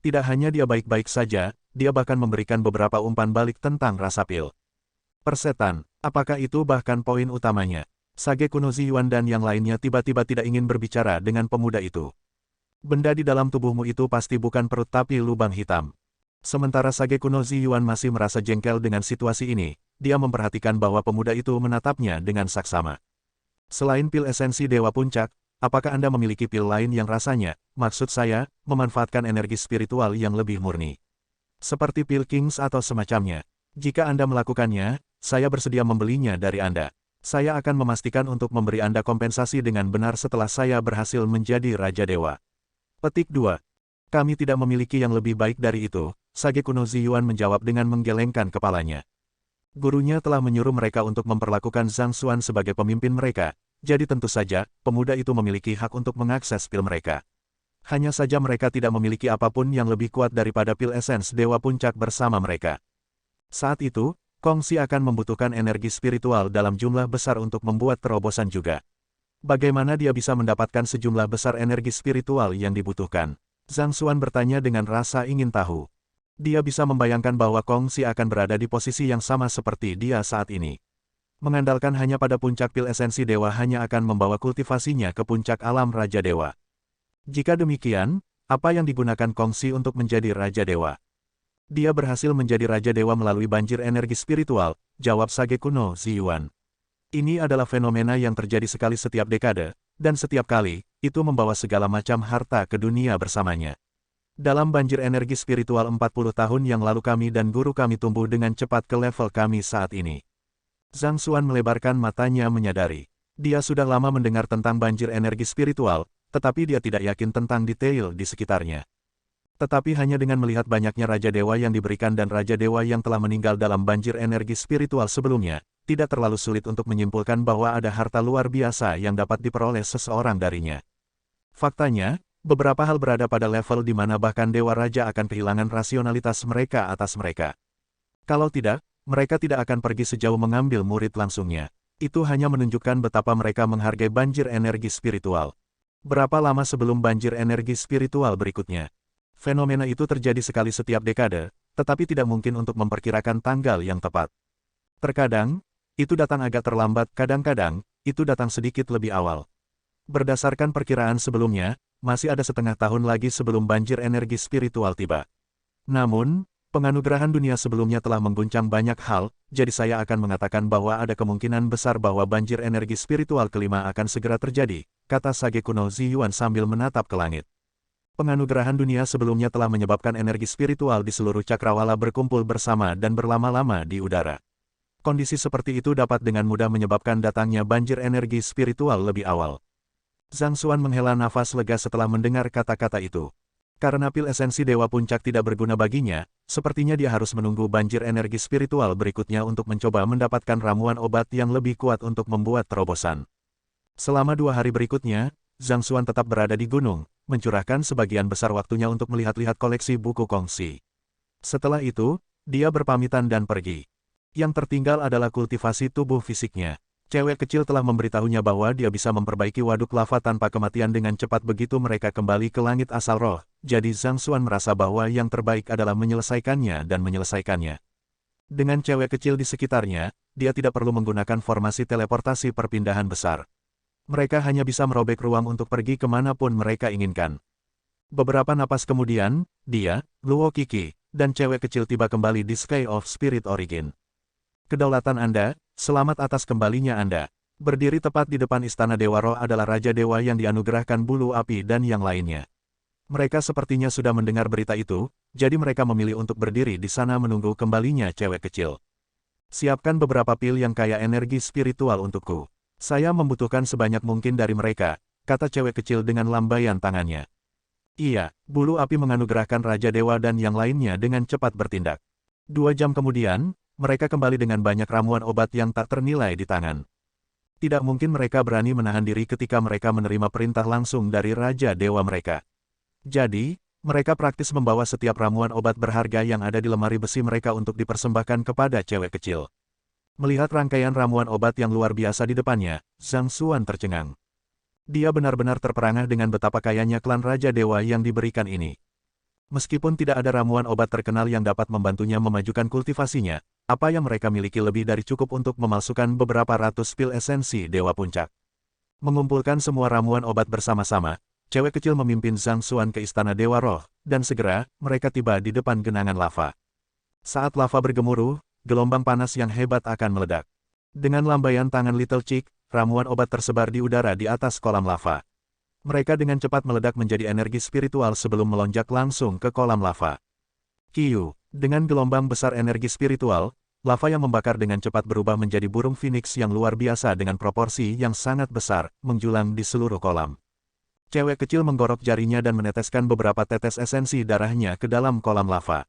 Tidak hanya dia baik-baik saja, dia bahkan memberikan beberapa umpan balik tentang rasa pil. Persetan, apakah itu bahkan poin utamanya? Sage kuno Ziyuan dan yang lainnya tiba-tiba tidak ingin berbicara dengan pemuda itu. Benda di dalam tubuhmu itu pasti bukan perut tapi lubang hitam. Sementara Sage kuno Ziyuan masih merasa jengkel dengan situasi ini, dia memperhatikan bahwa pemuda itu menatapnya dengan saksama. Selain pil esensi Dewa Puncak, apakah Anda memiliki pil lain yang rasanya, maksud saya, memanfaatkan energi spiritual yang lebih murni? Seperti pil Kings atau semacamnya. Jika Anda melakukannya, saya bersedia membelinya dari Anda. Saya akan memastikan untuk memberi Anda kompensasi dengan benar setelah saya berhasil menjadi Raja Dewa. Petik 2. Kami tidak memiliki yang lebih baik dari itu, Sage kuno Ziyuan menjawab dengan menggelengkan kepalanya. Gurunya telah menyuruh mereka untuk memperlakukan Zhang Xuan sebagai pemimpin mereka, jadi tentu saja, pemuda itu memiliki hak untuk mengakses pil mereka. Hanya saja mereka tidak memiliki apapun yang lebih kuat daripada pil esens Dewa Puncak bersama mereka. Saat itu, Kongsi akan membutuhkan energi spiritual dalam jumlah besar untuk membuat terobosan juga. Bagaimana dia bisa mendapatkan sejumlah besar energi spiritual yang dibutuhkan? Zhang Xuan bertanya dengan rasa ingin tahu. Dia bisa membayangkan bahwa Kongsi akan berada di posisi yang sama seperti dia saat ini. Mengandalkan hanya pada puncak pil esensi dewa hanya akan membawa kultivasinya ke puncak alam Raja Dewa. Jika demikian, apa yang digunakan Kongsi untuk menjadi Raja Dewa? Dia berhasil menjadi Raja Dewa melalui banjir energi spiritual, jawab Sage kuno Ziyuan. Ini adalah fenomena yang terjadi sekali setiap dekade, dan setiap kali, itu membawa segala macam harta ke dunia bersamanya. Dalam banjir energi spiritual 40 tahun yang lalu kami dan guru kami tumbuh dengan cepat ke level kami saat ini. Zhang Xuan melebarkan matanya menyadari. Dia sudah lama mendengar tentang banjir energi spiritual, tetapi dia tidak yakin tentang detail di sekitarnya. Tetapi hanya dengan melihat banyaknya Raja Dewa yang diberikan dan Raja Dewa yang telah meninggal dalam banjir energi spiritual sebelumnya, tidak terlalu sulit untuk menyimpulkan bahwa ada harta luar biasa yang dapat diperoleh seseorang darinya. Faktanya, beberapa hal berada pada level di mana bahkan Dewa Raja akan kehilangan rasionalitas mereka atas mereka. Kalau tidak, mereka tidak akan pergi sejauh mengambil murid langsungnya. Itu hanya menunjukkan betapa mereka menghargai banjir energi spiritual. Berapa lama sebelum banjir energi spiritual berikutnya? Fenomena itu terjadi sekali setiap dekade, tetapi tidak mungkin untuk memperkirakan tanggal yang tepat. Terkadang, itu datang agak terlambat, kadang-kadang, itu datang sedikit lebih awal. Berdasarkan perkiraan sebelumnya, masih ada setengah tahun lagi sebelum banjir energi spiritual tiba. Namun, penganugerahan dunia sebelumnya telah mengguncang banyak hal, jadi saya akan mengatakan bahwa ada kemungkinan besar bahwa banjir energi spiritual kelima akan segera terjadi, kata sage kuno Ziyuan sambil menatap ke langit. Penganugerahan dunia sebelumnya telah menyebabkan energi spiritual di seluruh cakrawala berkumpul bersama dan berlama-lama di udara. Kondisi seperti itu dapat dengan mudah menyebabkan datangnya banjir energi spiritual lebih awal. Zhang Xuan menghela nafas lega setelah mendengar kata-kata itu. Karena pil esensi Dewa Puncak tidak berguna baginya, sepertinya dia harus menunggu banjir energi spiritual berikutnya untuk mencoba mendapatkan ramuan obat yang lebih kuat untuk membuat terobosan. Selama 2 hari berikutnya, Zhang Xuan tetap berada di gunung, mencurahkan sebagian besar waktunya untuk melihat-lihat koleksi buku kongsi. Setelah itu, dia berpamitan dan pergi. Yang tertinggal adalah kultivasi tubuh fisiknya. Cewek kecil telah memberitahunya bahwa dia bisa memperbaiki waduk lava tanpa kematian dengan cepat begitu mereka kembali ke langit asal roh, jadi Zhang Xuan merasa bahwa yang terbaik adalah menyelesaikannya dan menyelesaikannya. Dengan cewek kecil di sekitarnya, dia tidak perlu menggunakan formasi teleportasi perpindahan besar. Mereka hanya bisa merobek ruang untuk pergi kemanapun mereka inginkan. Beberapa napas kemudian, dia, Luo Qi, dan cewek kecil tiba kembali di Sky of Spirit Origin. Kedaulatan Anda, selamat atas kembalinya Anda. Berdiri tepat di depan Istana Dewa Roh adalah Raja Dewa yang dianugerahkan bulu api dan yang lainnya. Mereka sepertinya sudah mendengar berita itu, jadi mereka memilih untuk berdiri di sana menunggu kembalinya cewek kecil. Siapkan beberapa pil yang kaya energi spiritual untukku. Saya membutuhkan sebanyak mungkin dari mereka, kata cewek kecil dengan lambaian tangannya. Iya, bulu api menganugerahkan Raja Dewa dan yang lainnya dengan cepat bertindak. 2 jam kemudian, mereka kembali dengan banyak ramuan obat yang tak ternilai di tangan. Tidak mungkin mereka berani menahan diri ketika mereka menerima perintah langsung dari Raja Dewa mereka. Jadi, mereka praktis membawa setiap ramuan obat berharga yang ada di lemari besi mereka untuk dipersembahkan kepada cewek kecil. Melihat rangkaian ramuan obat yang luar biasa di depannya, Zhang Xuan tercengang. Dia benar-benar terperangah dengan betapa kayanya klan Raja Dewa yang diberikan ini. Meskipun tidak ada ramuan obat terkenal yang dapat membantunya memajukan kultivasinya, apa yang mereka miliki lebih dari cukup untuk memalsukan beberapa ratus pil esensi Dewa Puncak. Mengumpulkan semua ramuan obat bersama-sama, cewek kecil memimpin Zhang Xuan ke Istana Dewa Roh, dan segera, mereka tiba di depan genangan lava. Saat lava bergemuruh, gelombang panas yang hebat akan meledak. Dengan lambaian tangan Little Chick, ramuan obat tersebar di udara di atas kolam lava. Mereka dengan cepat meledak menjadi energi spiritual sebelum melonjak langsung ke kolam lava. Kiyu. Dengan gelombang besar energi spiritual, lava yang membakar dengan cepat berubah menjadi burung phoenix yang luar biasa dengan proporsi yang sangat besar, menjulang di seluruh kolam. Cewek kecil menggorok jarinya dan meneteskan beberapa tetes esensi darahnya ke dalam kolam lava.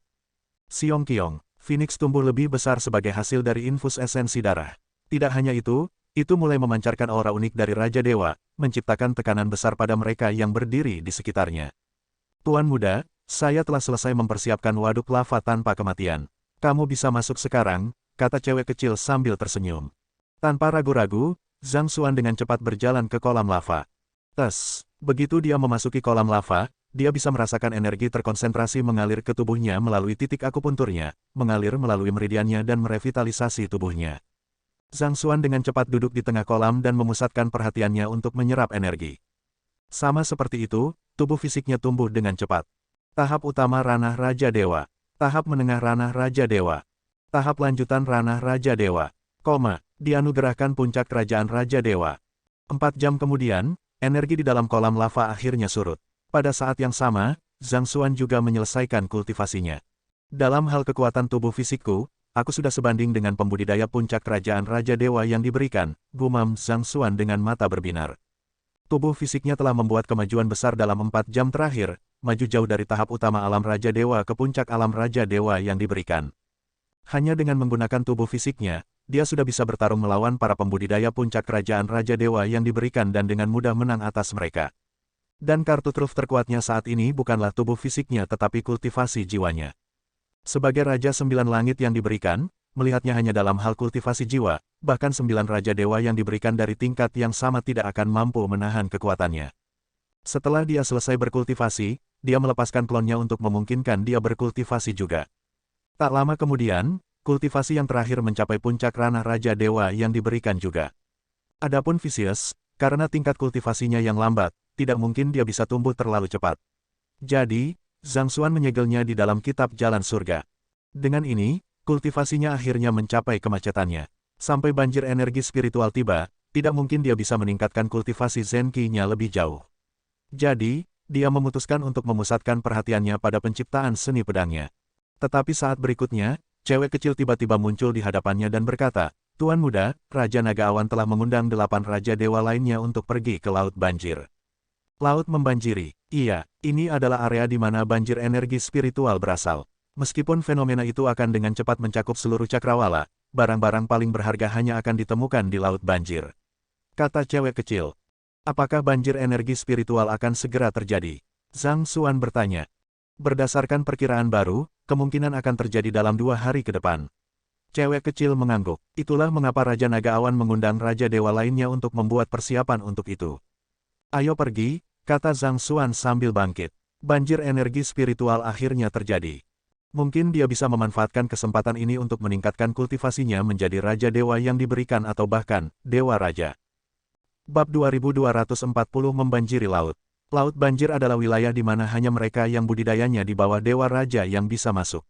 Siong Kiong, phoenix tumbuh lebih besar sebagai hasil dari infus esensi darah. Tidak hanya itu mulai memancarkan aura unik dari Raja Dewa, menciptakan tekanan besar pada mereka yang berdiri di sekitarnya. Tuan muda, saya telah selesai mempersiapkan waduk lava tanpa kematian. Kamu bisa masuk sekarang, kata cewek kecil sambil tersenyum. Tanpa ragu-ragu, Zhang Xuan dengan cepat berjalan ke kolam lava. Begitu dia memasuki kolam lava, dia bisa merasakan energi terkonsentrasi mengalir ke tubuhnya melalui titik akupunturnya, mengalir melalui meridiannya dan merevitalisasi tubuhnya. Zhang Xuan dengan cepat duduk di tengah kolam dan memusatkan perhatiannya untuk menyerap energi. Sama seperti itu, tubuh fisiknya tumbuh dengan cepat. Tahap utama ranah Raja Dewa. Tahap menengah ranah Raja Dewa. Tahap lanjutan ranah Raja Dewa. Dianugerahkan puncak kerajaan Raja Dewa. 4 jam kemudian, energi di dalam kolam lava akhirnya surut. Pada saat yang sama, Zhang Xuan juga menyelesaikan kultivasinya. Dalam hal kekuatan tubuh fisikku, aku sudah sebanding dengan pembudidaya puncak kerajaan Raja Dewa yang diberikan, gumam Zhang Xuan dengan mata berbinar. Tubuh fisiknya telah membuat kemajuan besar dalam 4 jam terakhir, maju jauh dari tahap utama alam Raja Dewa ke puncak alam Raja Dewa yang diberikan. Hanya dengan menggunakan tubuh fisiknya, dia sudah bisa bertarung melawan para pembudidaya puncak kerajaan Raja Dewa yang diberikan dan dengan mudah menang atas mereka. Dan kartu truf terkuatnya saat ini bukanlah tubuh fisiknya tetapi kultivasi jiwanya. Sebagai Raja Sembilan Langit yang diberikan, melihatnya hanya dalam hal kultivasi jiwa, bahkan 9 Raja Dewa yang diberikan dari tingkat yang sama tidak akan mampu menahan kekuatannya. Setelah dia selesai berkultivasi, dia melepaskan klonnya untuk memungkinkan dia berkultivasi juga. Tak lama kemudian, kultivasi yang terakhir mencapai puncak ranah Raja Dewa yang diberikan juga. Adapun Vicious, karena tingkat kultivasinya yang lambat, tidak mungkin dia bisa tumbuh terlalu cepat. Jadi, Zhang Xuan menyegelnya di dalam kitab jalan surga. Dengan ini, kultivasinya akhirnya mencapai kemacetannya. Sampai banjir energi spiritual tiba, tidak mungkin dia bisa meningkatkan kultivasi Zenki-nya lebih jauh. Jadi, dia memutuskan untuk memusatkan perhatiannya pada penciptaan seni pedangnya. Tetapi saat berikutnya, cewek kecil tiba-tiba muncul di hadapannya dan berkata, "Tuan muda, Raja Naga Awan telah mengundang 8 Raja Dewa lainnya untuk pergi ke Laut Banjir." Laut membanjiri. Iya, ini adalah area di mana banjir energi spiritual berasal. Meskipun fenomena itu akan dengan cepat mencakup seluruh cakrawala, barang-barang paling berharga hanya akan ditemukan di Laut Banjir. Kata cewek kecil. Apakah banjir energi spiritual akan segera terjadi? Zhang Xuan bertanya. Berdasarkan perkiraan baru, kemungkinan akan terjadi dalam 2 hari ke depan. Cewek kecil mengangguk. Itulah mengapa Raja Naga Awan mengundang Raja Dewa lainnya untuk membuat persiapan untuk itu. Ayo pergi, kata Zhang Xuan sambil bangkit. Banjir energi spiritual akhirnya terjadi. Mungkin dia bisa memanfaatkan kesempatan ini untuk meningkatkan kultivasinya menjadi Raja Dewa yang diberikan atau bahkan, Dewa Raja. Bab 2240 Membanjiri Laut. Laut Banjir adalah wilayah di mana hanya mereka yang budidayanya di bawah Dewa Raja yang bisa masuk.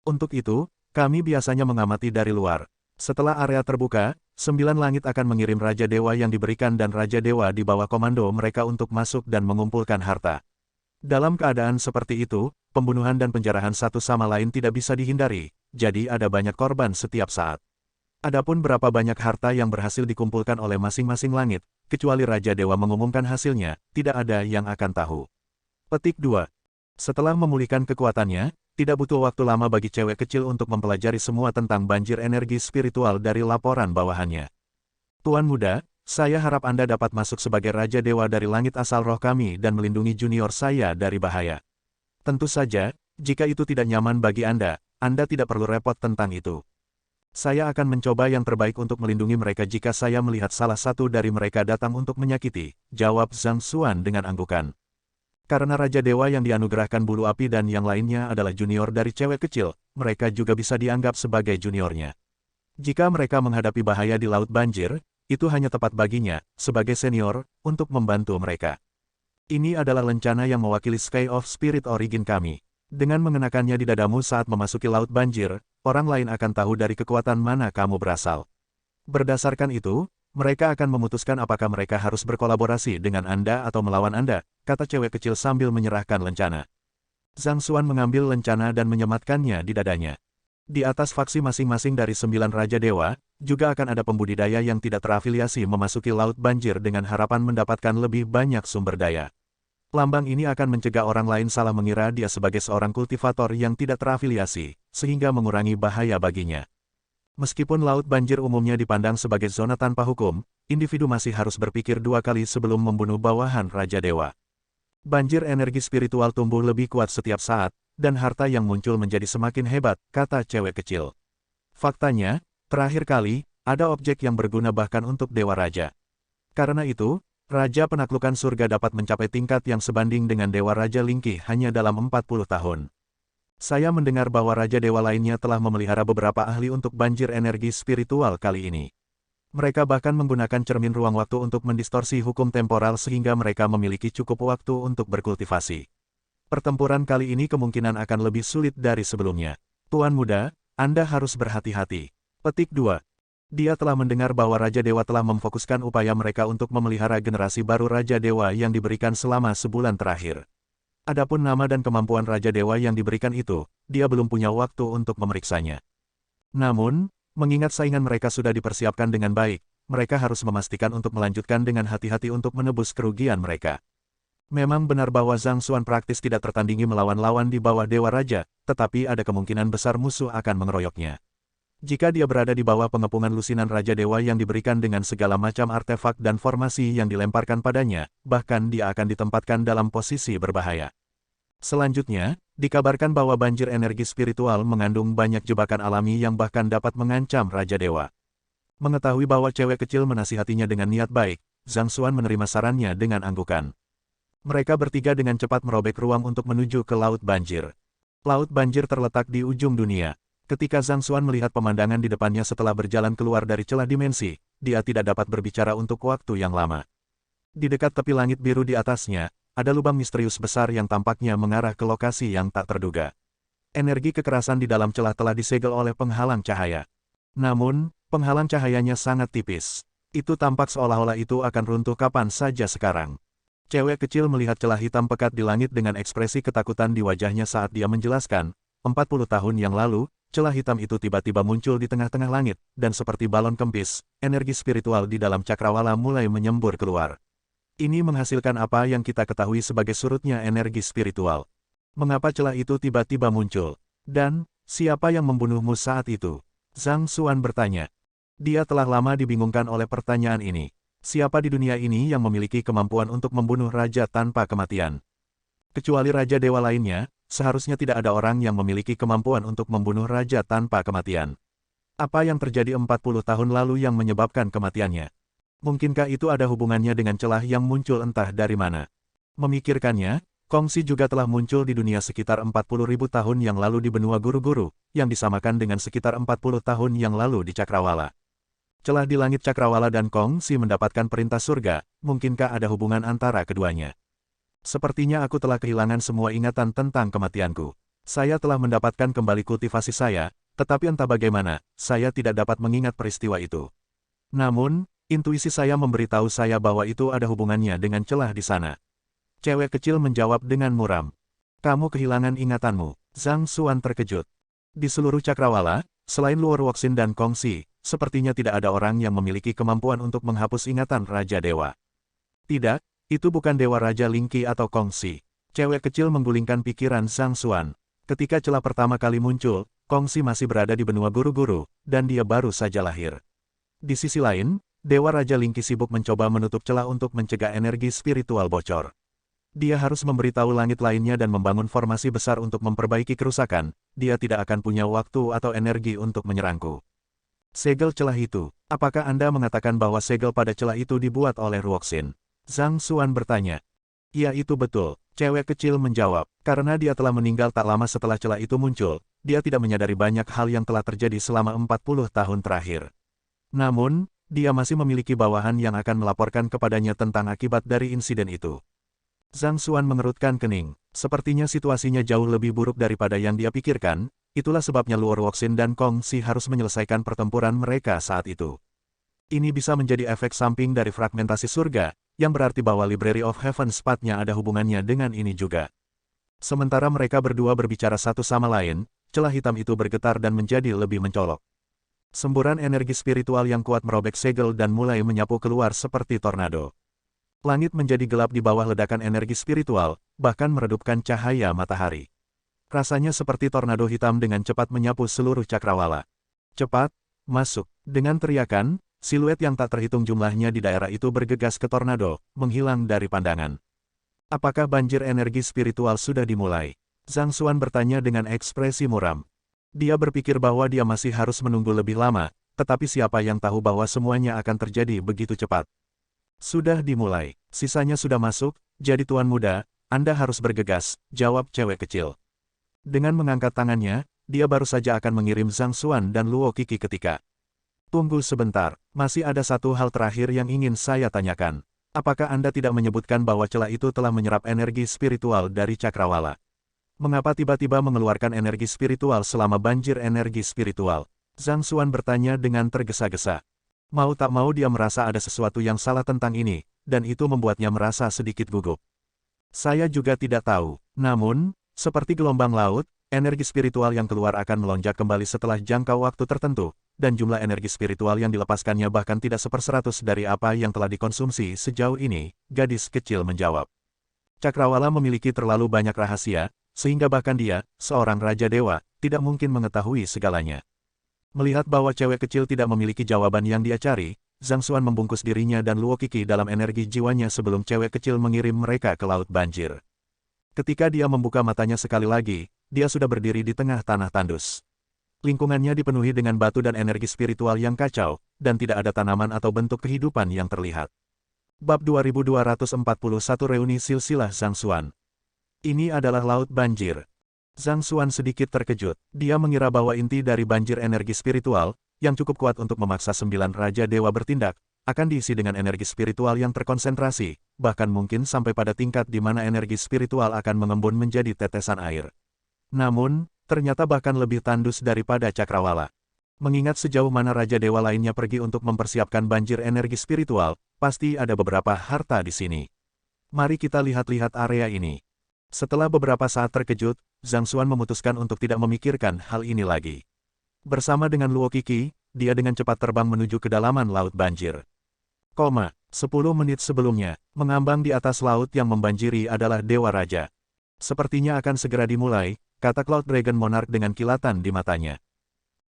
Untuk itu, kami biasanya mengamati dari luar. Setelah area terbuka, 9 langit akan mengirim Raja Dewa yang diberikan dan Raja Dewa di bawah komando mereka untuk masuk dan mengumpulkan harta. Dalam keadaan seperti itu, pembunuhan dan penjarahan satu sama lain tidak bisa dihindari, jadi ada banyak korban setiap saat. Adapun berapa banyak harta yang berhasil dikumpulkan oleh masing-masing langit, kecuali Raja Dewa mengumumkan hasilnya, tidak ada yang akan tahu. Petik 2. Setelah memulihkan kekuatannya, tidak butuh waktu lama bagi cewek kecil untuk mempelajari semua tentang banjir energi spiritual dari laporan bawahannya. Tuan muda, saya harap Anda dapat masuk sebagai Raja Dewa dari langit asal roh kami dan melindungi junior saya dari bahaya. Tentu saja, jika itu tidak nyaman bagi Anda tidak perlu repot tentang itu. Saya akan mencoba yang terbaik untuk melindungi mereka jika saya melihat salah satu dari mereka datang untuk menyakiti, jawab Zhang Xuan dengan anggukan. Karena Raja Dewa yang dianugerahkan bulu api dan yang lainnya adalah junior dari cewek kecil, mereka juga bisa dianggap sebagai juniornya. Jika mereka menghadapi bahaya di Laut Banjir, itu hanya tepat baginya, sebagai senior, untuk membantu mereka. Ini adalah lencana yang mewakili Sky of Spirit Origin kami. Dengan mengenakannya di dadamu saat memasuki Laut Banjir, orang lain akan tahu dari kekuatan mana kamu berasal. Berdasarkan itu, mereka akan memutuskan apakah mereka harus berkolaborasi dengan Anda atau melawan Anda, kata cewek kecil sambil menyerahkan lencana. Zhang Xuan mengambil lencana dan menyematkannya di dadanya. Di atas faksi masing-masing dari 9 Raja Dewa, juga akan ada pembudidaya yang tidak terafiliasi memasuki Laut Banjir dengan harapan mendapatkan lebih banyak sumber daya. Lambang ini akan mencegah orang lain salah mengira dia sebagai seorang kultivator yang tidak terafiliasi, sehingga mengurangi bahaya baginya. Meskipun Laut Banjir umumnya dipandang sebagai zona tanpa hukum, individu masih harus berpikir 2 kali sebelum membunuh bawahan Raja Dewa. Banjir energi spiritual tumbuh lebih kuat setiap saat, dan harta yang muncul menjadi semakin hebat, kata cewek kecil. Faktanya, terakhir kali, ada objek yang berguna bahkan untuk Dewa Raja. Karena itu, Raja Penaklukan Surga dapat mencapai tingkat yang sebanding dengan Dewa Raja Lingki hanya dalam 40 tahun. Saya mendengar bahwa Raja Dewa lainnya telah memelihara beberapa ahli untuk banjir energi spiritual kali ini. Mereka bahkan menggunakan cermin ruang waktu untuk mendistorsi hukum temporal sehingga mereka memiliki cukup waktu untuk berkultivasi. Pertempuran kali ini kemungkinan akan lebih sulit dari sebelumnya. Tuan muda, Anda harus berhati-hati. Petik 2. Dia telah mendengar bahwa Raja Dewa telah memfokuskan upaya mereka untuk memelihara generasi baru Raja Dewa yang diberikan selama sebulan terakhir. Adapun nama dan kemampuan Raja Dewa yang diberikan itu, dia belum punya waktu untuk memeriksanya. Namun, mengingat saingan mereka sudah dipersiapkan dengan baik, mereka harus memastikan untuk melanjutkan dengan hati-hati untuk menebus kerugian mereka. Memang benar bahwa Zhang Xuan praktis tidak tertandingi melawan lawan di bawah Dewa Raja, tetapi ada kemungkinan besar musuh akan mengeroyoknya. Jika dia berada di bawah pengepungan lusinan Raja Dewa yang diberikan dengan segala macam artefak dan formasi yang dilemparkan padanya, bahkan dia akan ditempatkan dalam posisi berbahaya. Selanjutnya, dikabarkan bahwa banjir energi spiritual mengandung banyak jebakan alami yang bahkan dapat mengancam Raja Dewa. Mengetahui bahwa cewek kecil menasihatinya dengan niat baik, Zhang Xuan menerima sarannya dengan anggukan. Mereka bertiga dengan cepat merobek ruang untuk menuju ke Laut Banjir. Laut Banjir terletak di ujung dunia. Ketika Zhang Xuan melihat pemandangan di depannya setelah berjalan keluar dari celah dimensi, dia tidak dapat berbicara untuk waktu yang lama. Di dekat tepi langit biru di atasnya, ada lubang misterius besar yang tampaknya mengarah ke lokasi yang tak terduga. Energi kekerasan di dalam celah telah disegel oleh penghalang cahaya. Namun, penghalang cahayanya sangat tipis. Itu tampak seolah-olah itu akan runtuh kapan saja sekarang. Cewek kecil melihat celah hitam pekat di langit dengan ekspresi ketakutan di wajahnya saat dia menjelaskan, 40 tahun yang lalu, celah hitam itu tiba-tiba muncul di tengah-tengah langit, dan seperti balon kempis, energi spiritual di dalam cakrawala mulai menyembur keluar. Ini menghasilkan apa yang kita ketahui sebagai surutnya energi spiritual. Mengapa celah itu tiba-tiba muncul? Dan, siapa yang membunuhmu saat itu? Zhang Xuan bertanya. Dia telah lama dibingungkan oleh pertanyaan ini. Siapa di dunia ini yang memiliki kemampuan untuk membunuh raja tanpa kematian? Kecuali raja dewa lainnya, seharusnya tidak ada orang yang memiliki kemampuan untuk membunuh raja tanpa kematian. Apa yang terjadi 40 tahun lalu yang menyebabkan kematiannya? Mungkinkah itu ada hubungannya dengan celah yang muncul entah dari mana? Memikirkannya, Kongsi juga telah muncul di dunia sekitar 40.000 tahun yang lalu di benua guru-guru, yang disamakan dengan sekitar 40 tahun yang lalu di Cakrawala. Celah di langit Cakrawala dan Kongsi mendapatkan perintah surga, mungkinkah ada hubungan antara keduanya? Sepertinya aku telah kehilangan semua ingatan tentang kematianku. Saya telah mendapatkan kembali kultivasi saya, tetapi entah bagaimana, saya tidak dapat mengingat peristiwa itu. Namun, intuisi saya memberitahu saya bahwa itu ada hubungannya dengan celah di sana. Cewek kecil menjawab dengan muram. Kamu kehilangan ingatanmu. Zhang Xuan terkejut. Di seluruh Cakrawala, selain Luo Ruoxin dan Kongsi, sepertinya tidak ada orang yang memiliki kemampuan untuk menghapus ingatan Raja Dewa. Tidak, itu bukan Dewa Raja Lingqi atau Kongsi. Cewek kecil menggulingkan pikiran Zhang Xuan. Ketika celah pertama kali muncul, Kongsi masih berada di benua guru-guru, dan dia baru saja lahir. Di sisi lain, Dewa Raja Lingqi sibuk mencoba menutup celah untuk mencegah energi spiritual bocor. Dia harus memberitahu langit lainnya dan membangun formasi besar untuk memperbaiki kerusakan. Dia tidak akan punya waktu atau energi untuk menyerangku. Segel celah itu, apakah Anda mengatakan bahwa segel pada celah itu dibuat oleh Ruoxin? Zhang Xuan bertanya. Ya, itu betul, cewek kecil menjawab. Karena dia telah meninggal tak lama setelah celah itu muncul, dia tidak menyadari banyak hal yang telah terjadi selama 40 tahun terakhir. Namun, dia masih memiliki bawahan yang akan melaporkan kepadanya tentang akibat dari insiden itu. Zhang Xuan mengerutkan kening. Sepertinya situasinya jauh lebih buruk daripada yang dia pikirkan, itulah sebabnya Luo Ruoxin dan Kongsi harus menyelesaikan pertempuran mereka saat itu. Ini bisa menjadi efek samping dari fragmentasi surga, yang berarti bahwa Library of Heaven sepatnya ada hubungannya dengan ini juga. Sementara mereka berdua berbicara satu sama lain, celah hitam itu bergetar dan menjadi lebih mencolok. Semburan energi spiritual yang kuat merobek segel dan mulai menyapu keluar seperti tornado. Langit menjadi gelap di bawah ledakan energi spiritual, bahkan meredupkan cahaya matahari. Rasanya seperti tornado hitam dengan cepat menyapu seluruh Cakrawala. Cepat, masuk. Dengan teriakan, siluet yang tak terhitung jumlahnya di daerah itu bergegas ke tornado, menghilang dari pandangan. Apakah banjir energi spiritual sudah dimulai? Zhang Xuan bertanya dengan ekspresi muram. Dia berpikir bahwa dia masih harus menunggu lebih lama, tetapi siapa yang tahu bahwa semuanya akan terjadi begitu cepat. Sudah dimulai, sisanya sudah masuk, jadi tuan muda, Anda harus bergegas, jawab cewek kecil. Dengan mengangkat tangannya, dia baru saja akan mengirim Zhang Xuan dan Luo Qiki ketika. Tunggu sebentar, masih ada satu hal terakhir yang ingin saya tanyakan. Apakah Anda tidak menyebutkan bahwa celah itu telah menyerap energi spiritual dari Cakrawala? Mengapa tiba-tiba mengeluarkan energi spiritual selama banjir energi spiritual? Zhang Xuan bertanya dengan tergesa-gesa. Mau tak mau dia merasa ada sesuatu yang salah tentang ini, dan itu membuatnya merasa sedikit gugup. Saya juga tidak tahu, namun, seperti gelombang laut, energi spiritual yang keluar akan melonjak kembali setelah jangka waktu tertentu, dan jumlah energi spiritual yang dilepaskannya bahkan tidak 1/100 dari apa yang telah dikonsumsi sejauh ini, gadis kecil menjawab. Cakrawala memiliki terlalu banyak rahasia, sehingga bahkan dia, seorang Raja Dewa, tidak mungkin mengetahui segalanya. Melihat bahwa cewek kecil tidak memiliki jawaban yang dia cari, Zhang Xuan membungkus dirinya dan Luo Qiki dalam energi jiwanya sebelum cewek kecil mengirim mereka ke Laut Banjir. Ketika dia membuka matanya sekali lagi, dia sudah berdiri di tengah tanah tandus. Lingkungannya dipenuhi dengan batu dan energi spiritual yang kacau, dan tidak ada tanaman atau bentuk kehidupan yang terlihat. Bab 2241 Reuni Silsilah Zhang Xuan. Ini adalah Laut Banjir. Zhang Xuan sedikit terkejut. Dia mengira bahwa inti dari banjir energi spiritual, yang cukup kuat untuk memaksa 9 Raja Dewa bertindak, akan diisi dengan energi spiritual yang terkonsentrasi, bahkan mungkin sampai pada tingkat di mana energi spiritual akan mengembun menjadi tetesan air. Namun, ternyata bahkan lebih tandus daripada Cakrawala. Mengingat sejauh mana Raja Dewa lainnya pergi untuk mempersiapkan banjir energi spiritual, pasti ada beberapa harta di sini. Mari kita lihat-lihat area ini. Setelah beberapa saat terkejut, Zhang Xuan memutuskan untuk tidak memikirkan hal ini lagi. Bersama dengan Luo Qixi, dia dengan cepat terbang menuju kedalaman Laut Banjir. 10 menit sebelumnya, mengambang di atas laut yang membanjiri adalah Dewa Raja. Sepertinya akan segera dimulai, kata Cloud Dragon Monarch dengan kilatan di matanya.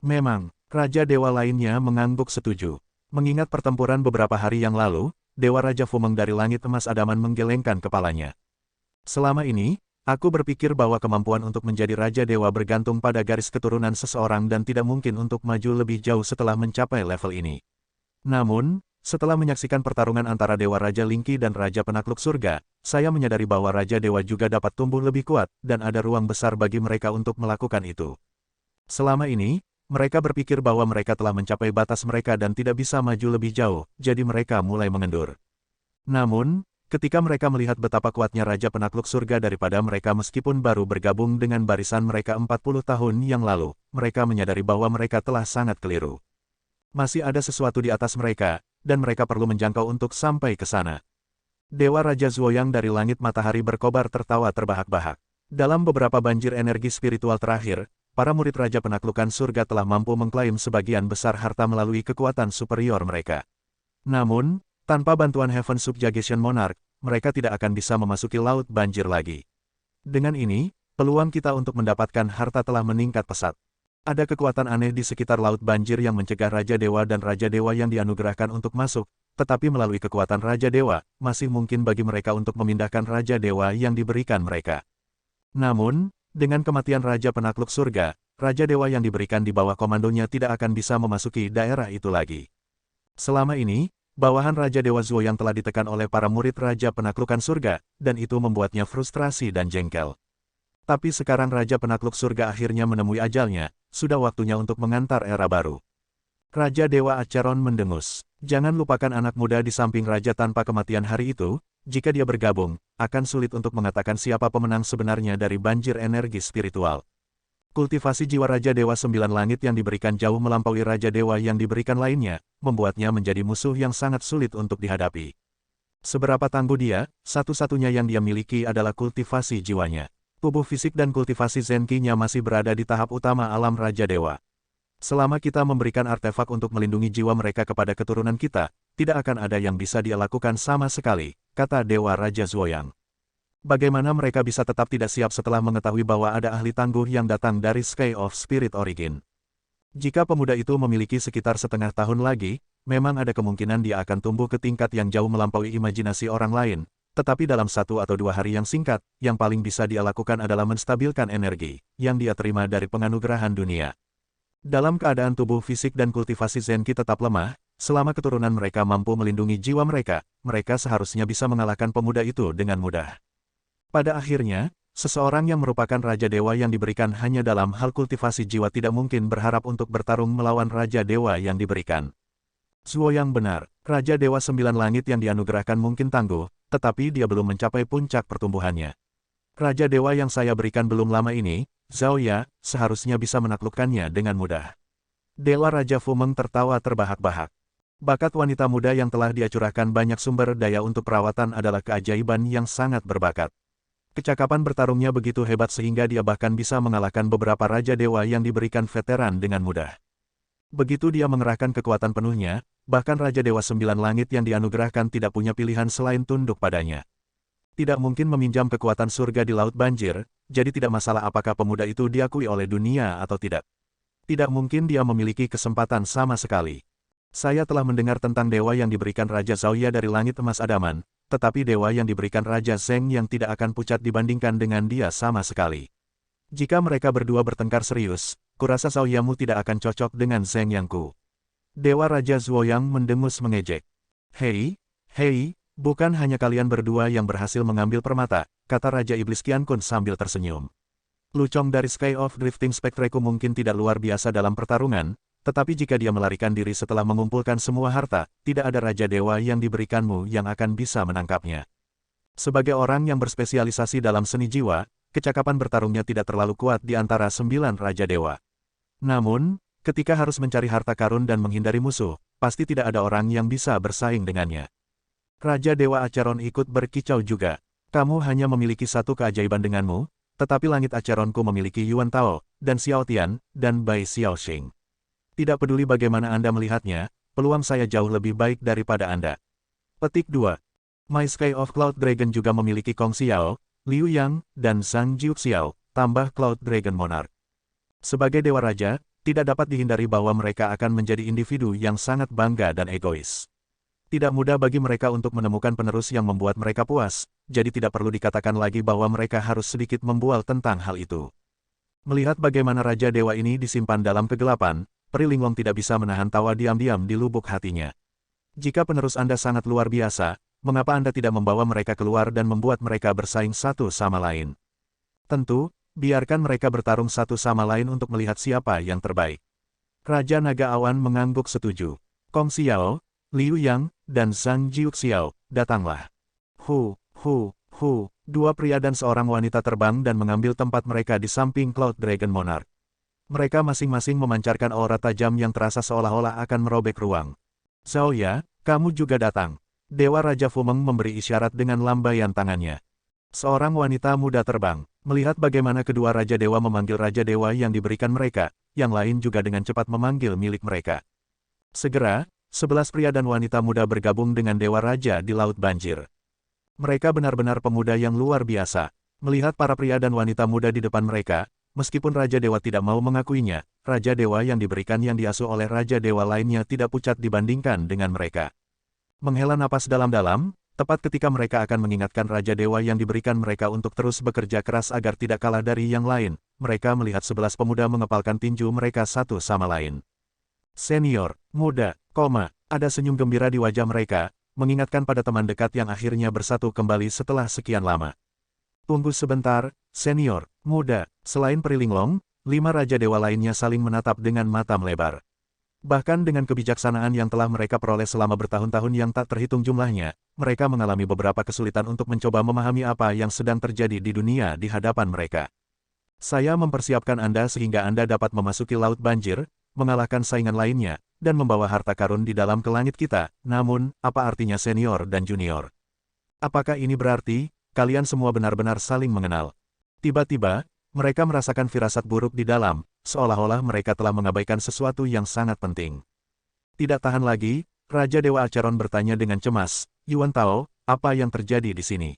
Memang, Raja Dewa lainnya mengangguk setuju. Mengingat pertempuran beberapa hari yang lalu, Dewa Raja Fumeng dari Langit Emas Adaman menggelengkan kepalanya. Selama ini, aku berpikir bahwa kemampuan untuk menjadi Raja Dewa bergantung pada garis keturunan seseorang dan tidak mungkin untuk maju lebih jauh setelah mencapai level ini. Namun, setelah menyaksikan pertarungan antara Dewa Raja Lingqi dan Raja Penakluk Surga, saya menyadari bahwa Raja Dewa juga dapat tumbuh lebih kuat, dan ada ruang besar bagi mereka untuk melakukan itu. Selama ini, mereka berpikir bahwa mereka telah mencapai batas mereka dan tidak bisa maju lebih jauh, jadi mereka mulai mengendur. Namun, ketika mereka melihat betapa kuatnya Raja Penakluk Surga daripada mereka meskipun baru bergabung dengan barisan mereka 40 tahun yang lalu, mereka menyadari bahwa mereka telah sangat keliru. Masih ada sesuatu di atas mereka, dan mereka perlu menjangkau untuk sampai ke sana. Dewa Raja Zuoyang dari Langit Matahari berkobar tertawa terbahak-bahak. Dalam beberapa banjir energi spiritual terakhir, para murid Raja Penaklukan Surga telah mampu mengklaim sebagian besar harta melalui kekuatan superior mereka. Namun, tanpa bantuan Heaven Subjugation Monarch, mereka tidak akan bisa memasuki Laut Banjir lagi. Dengan ini, peluang kita untuk mendapatkan harta telah meningkat pesat. Ada kekuatan aneh di sekitar Laut Banjir yang mencegah Raja Dewa dan Raja Dewa yang dianugerahkan untuk masuk, tetapi melalui kekuatan Raja Dewa, masih mungkin bagi mereka untuk memindahkan Raja Dewa yang diberikan mereka. Namun, dengan kematian Raja Penakluk Surga, Raja Dewa yang diberikan di bawah komandonya tidak akan bisa memasuki daerah itu lagi. Selama ini, bawahan Raja Dewa Zuo yang telah ditekan oleh para murid Raja Penaklukan Surga, dan itu membuatnya frustrasi dan jengkel. Tapi sekarang Raja Penakluk Surga akhirnya menemui ajalnya, sudah waktunya untuk mengantar era baru. Raja Dewa Acheron mendengus. Jangan lupakan anak muda di samping Raja tanpa kematian hari itu, jika dia bergabung, akan sulit untuk mengatakan siapa pemenang sebenarnya dari banjir energi spiritual. Kultivasi jiwa Raja Dewa 9 Langit yang diberikan jauh melampaui Raja Dewa yang diberikan lainnya, membuatnya menjadi musuh yang sangat sulit untuk dihadapi. Seberapa tangguh dia, satu-satunya yang dia miliki adalah kultivasi jiwanya. Tubuh fisik dan kultivasi Zenki-nya masih berada di tahap utama alam Raja Dewa. Selama kita memberikan artefak untuk melindungi jiwa mereka kepada keturunan kita, tidak akan ada yang bisa dia lakukan sama sekali, kata Dewa Raja Zuoyang. Bagaimana mereka bisa tetap tidak siap setelah mengetahui bahwa ada ahli tangguh yang datang dari Sky of Spirit Origin? Jika pemuda itu memiliki sekitar setengah tahun lagi, memang ada kemungkinan dia akan tumbuh ke tingkat yang jauh melampaui imajinasi orang lain. Tetapi dalam 1 atau 2 hari yang singkat, yang paling bisa dia lakukan adalah menstabilkan energi yang dia terima dari penganugerahan dunia. Dalam keadaan tubuh fisik dan kultivasi Zenki tetap lemah, selama keturunan mereka mampu melindungi jiwa mereka, mereka seharusnya bisa mengalahkan pemuda itu dengan mudah. Pada akhirnya, seseorang yang merupakan Raja Dewa yang diberikan hanya dalam hal kultivasi jiwa tidak mungkin berharap untuk bertarung melawan Raja Dewa yang diberikan. Zuoyang benar, Raja Dewa 9 Langit yang dianugerahkan mungkin tangguh, tetapi dia belum mencapai puncak pertumbuhannya. Raja Dewa yang saya berikan belum lama ini, Zhao Ya, seharusnya bisa menaklukkannya dengan mudah. Dewa Raja Fumeng tertawa terbahak-bahak. Bakat wanita muda yang telah dia curahkan banyak sumber daya untuk perawatan adalah keajaiban yang sangat berbakat. Kecakapan bertarungnya begitu hebat sehingga dia bahkan bisa mengalahkan beberapa Raja Dewa yang diberikan veteran dengan mudah. Begitu dia mengerahkan kekuatan penuhnya, bahkan Raja Dewa 9 Langit yang dianugerahkan tidak punya pilihan selain tunduk padanya. Tidak mungkin meminjam kekuatan surga di Laut Banjir, jadi tidak masalah apakah pemuda itu diakui oleh dunia atau tidak. Tidak mungkin dia memiliki kesempatan sama sekali. Saya telah mendengar tentang dewa yang diberikan Raja Zhao Ya dari Langit Emas Adaman, tetapi dewa yang diberikan Raja Zheng yang tidak akan pucat dibandingkan dengan dia sama sekali. Jika mereka berdua bertengkar serius, kurasa Xiaoyamu tidak akan cocok dengan Zheng Yangku. Dewa Raja Zuoyang mendengus mengejek. Hei, bukan hanya kalian berdua yang berhasil mengambil permata, kata Raja Iblis Qiankun sambil tersenyum. Lu Chong dari Sky of Drifting Spectreku mungkin tidak luar biasa dalam pertarungan, tetapi jika dia melarikan diri setelah mengumpulkan semua harta, tidak ada Raja Dewa yang diberikanmu yang akan bisa menangkapnya. Sebagai orang yang berspesialisasi dalam seni jiwa, kecakapan bertarungnya tidak terlalu kuat di antara 9 Raja Dewa. Namun, ketika harus mencari harta karun dan menghindari musuh, pasti tidak ada orang yang bisa bersaing dengannya. Raja Dewa Acheron ikut berkicau juga. Kamu hanya memiliki satu keajaiban denganmu, tetapi langit Acheronku memiliki Yuan Tao, dan Xiao Tian, dan Bai Xiaoxing. Tidak peduli bagaimana Anda melihatnya, peluang saya jauh lebih baik daripada Anda. Petik 2. My Sky of Cloud Dragon juga memiliki Kong Xiao, Liu Yang, dan Zhang Jiuxiao, tambah Cloud Dragon Monarch. Sebagai Dewa Raja, tidak dapat dihindari bahwa mereka akan menjadi individu yang sangat bangga dan egois. Tidak mudah bagi mereka untuk menemukan penerus yang membuat mereka puas, jadi tidak perlu dikatakan lagi bahwa mereka harus sedikit membual tentang hal itu. Melihat bagaimana Raja Dewa ini disimpan dalam kegelapan, Peri Linglong tidak bisa menahan tawa diam-diam di lubuk hatinya. Jika penerus Anda sangat luar biasa, mengapa Anda tidak membawa mereka keluar dan membuat mereka bersaing satu sama lain? Tentu, biarkan mereka bertarung satu sama lain untuk melihat siapa yang terbaik. Raja Naga Awan mengangguk setuju. Kong Xiao, Liu Yang, dan Zhang Jiuxiao, datanglah. Dua pria dan seorang wanita terbang dan mengambil tempat mereka di samping Cloud Dragon Monarch. Mereka masing-masing memancarkan aura tajam yang terasa seolah-olah akan merobek ruang. Xiaoya, kamu juga datang. Dewa Raja Fumeng memberi isyarat dengan lambaian tangannya. Seorang wanita muda terbang. Melihat bagaimana kedua Raja Dewa memanggil Raja Dewa yang diberikan mereka, yang lain juga dengan cepat memanggil milik mereka. Segera, 11 pria dan wanita muda bergabung dengan Dewa Raja di Laut Banjir. Mereka benar-benar pemuda yang luar biasa. Melihat para pria dan wanita muda di depan mereka, meskipun Raja Dewa tidak mau mengakuinya, Raja Dewa yang diberikan yang diasuh oleh Raja Dewa lainnya tidak pucat dibandingkan dengan mereka. Menghela napas dalam-dalam, tepat ketika mereka akan mengingatkan Raja Dewa yang diberikan mereka untuk terus bekerja keras agar tidak kalah dari yang lain, mereka melihat 11 pemuda mengepalkan tinju mereka satu sama lain. Senior, muda, ada senyum gembira di wajah mereka, mengingatkan pada teman dekat yang akhirnya bersatu kembali setelah sekian lama. Tunggu sebentar, senior, muda, selain Peri Linglong, 5 Raja Dewa lainnya saling menatap dengan mata melebar. Bahkan dengan kebijaksanaan yang telah mereka peroleh selama bertahun-tahun yang tak terhitung jumlahnya, mereka mengalami beberapa kesulitan untuk mencoba memahami apa yang sedang terjadi di dunia di hadapan mereka. Saya mempersiapkan Anda sehingga Anda dapat memasuki Laut Banjir, mengalahkan saingan lainnya, dan membawa harta karun di dalam ke langit kita. Namun, apa artinya senior dan junior? Apakah ini berarti kalian semua benar-benar saling mengenal? Tiba-tiba, mereka merasakan firasat buruk di dalam, seolah-olah mereka telah mengabaikan sesuatu yang sangat penting. Tidak tahan lagi, Raja Dewa Acheron bertanya dengan cemas, Yuan Tao, apa yang terjadi di sini?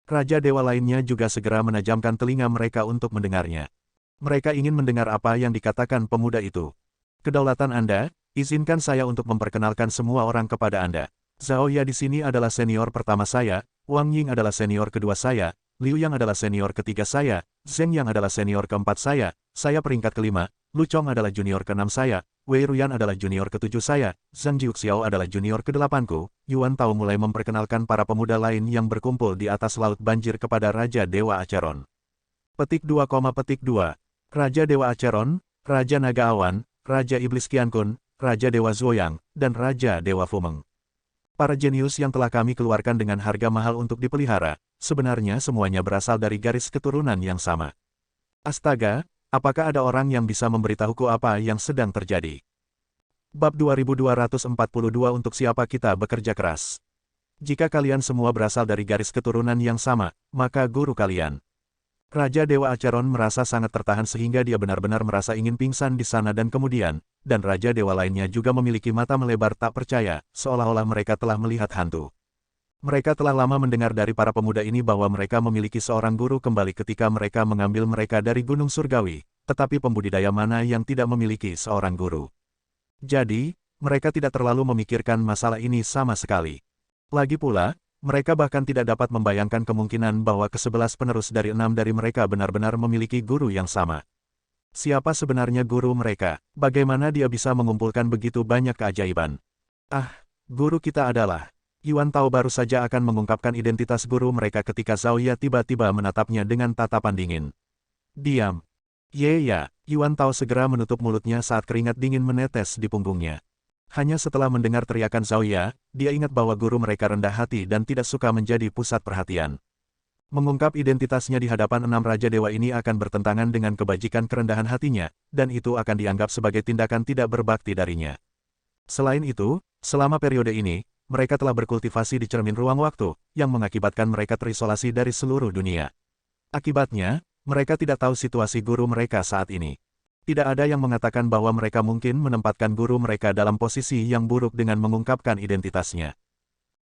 Raja Dewa lainnya juga segera menajamkan telinga mereka untuk mendengarnya. Mereka ingin mendengar apa yang dikatakan pemuda itu. Kedaulatan Anda, izinkan saya untuk memperkenalkan semua orang kepada Anda. Xiaoya di sini adalah senior pertama saya, Wang Ying adalah senior kedua saya, Liu Yang adalah senior ketiga saya, Zheng Yang adalah senior keempat saya peringkat kelima, Lu Chong adalah junior keenam saya, Wei Ruyan adalah junior ketujuh saya, Zhang Jiuxiao adalah junior kedelapanku. Yuan Tao mulai memperkenalkan para pemuda lain yang berkumpul di atas Laut Banjir kepada Raja Dewa Acheron. Petik 2, Raja Dewa Acheron, Raja Naga Awan, Raja Iblis Qiankun, Raja Dewa Zuoyang, dan Raja Dewa Fumeng. Para jenius yang telah kami keluarkan dengan harga mahal untuk dipelihara, sebenarnya semuanya berasal dari garis keturunan yang sama. Astaga, apakah ada orang yang bisa memberitahuku apa yang sedang terjadi? Bab 2242 untuk siapa kita bekerja keras. Jika kalian semua berasal dari garis keturunan yang sama, maka guru kalian. Raja Dewa Acheron merasa sangat tertahan sehingga dia benar-benar merasa ingin pingsan di sana dan kemudian, dan Raja Dewa lainnya juga memiliki mata melebar tak percaya, seolah-olah mereka telah melihat hantu. Mereka telah lama mendengar dari para pemuda ini bahwa mereka memiliki seorang guru kembali ketika mereka mengambil mereka dari Gunung Surgawi, tetapi pembudidaya mana yang tidak memiliki seorang guru. Jadi, mereka tidak terlalu memikirkan masalah ini sama sekali. Lagi pula, Mereka bahkan tidak dapat membayangkan kemungkinan bahwa ke-11 penerus dari 6 dari mereka benar-benar memiliki guru yang sama. Siapa sebenarnya guru mereka? Bagaimana dia bisa mengumpulkan begitu banyak keajaiban? Ah, guru kita adalah... Yuan Tao baru saja akan mengungkapkan identitas guru mereka ketika Zhao Ya tiba-tiba menatapnya dengan tatapan dingin. Diam. Ye ya, Yuan Tao segera menutup mulutnya saat keringat dingin menetes di punggungnya. Hanya setelah mendengar teriakan Zhao Ya, dia ingat bahwa guru mereka rendah hati dan tidak suka menjadi pusat perhatian. Mengungkap identitasnya di hadapan 6 Raja Dewa ini akan bertentangan dengan kebajikan kerendahan hatinya, dan itu akan dianggap sebagai tindakan tidak berbakti darinya. Selain itu, selama periode ini, mereka telah berkultivasi di cermin ruang waktu, yang mengakibatkan mereka terisolasi dari seluruh dunia. Akibatnya, mereka tidak tahu situasi guru mereka saat ini. Tidak ada yang mengatakan bahwa mereka mungkin menempatkan guru mereka dalam posisi yang buruk dengan mengungkapkan identitasnya.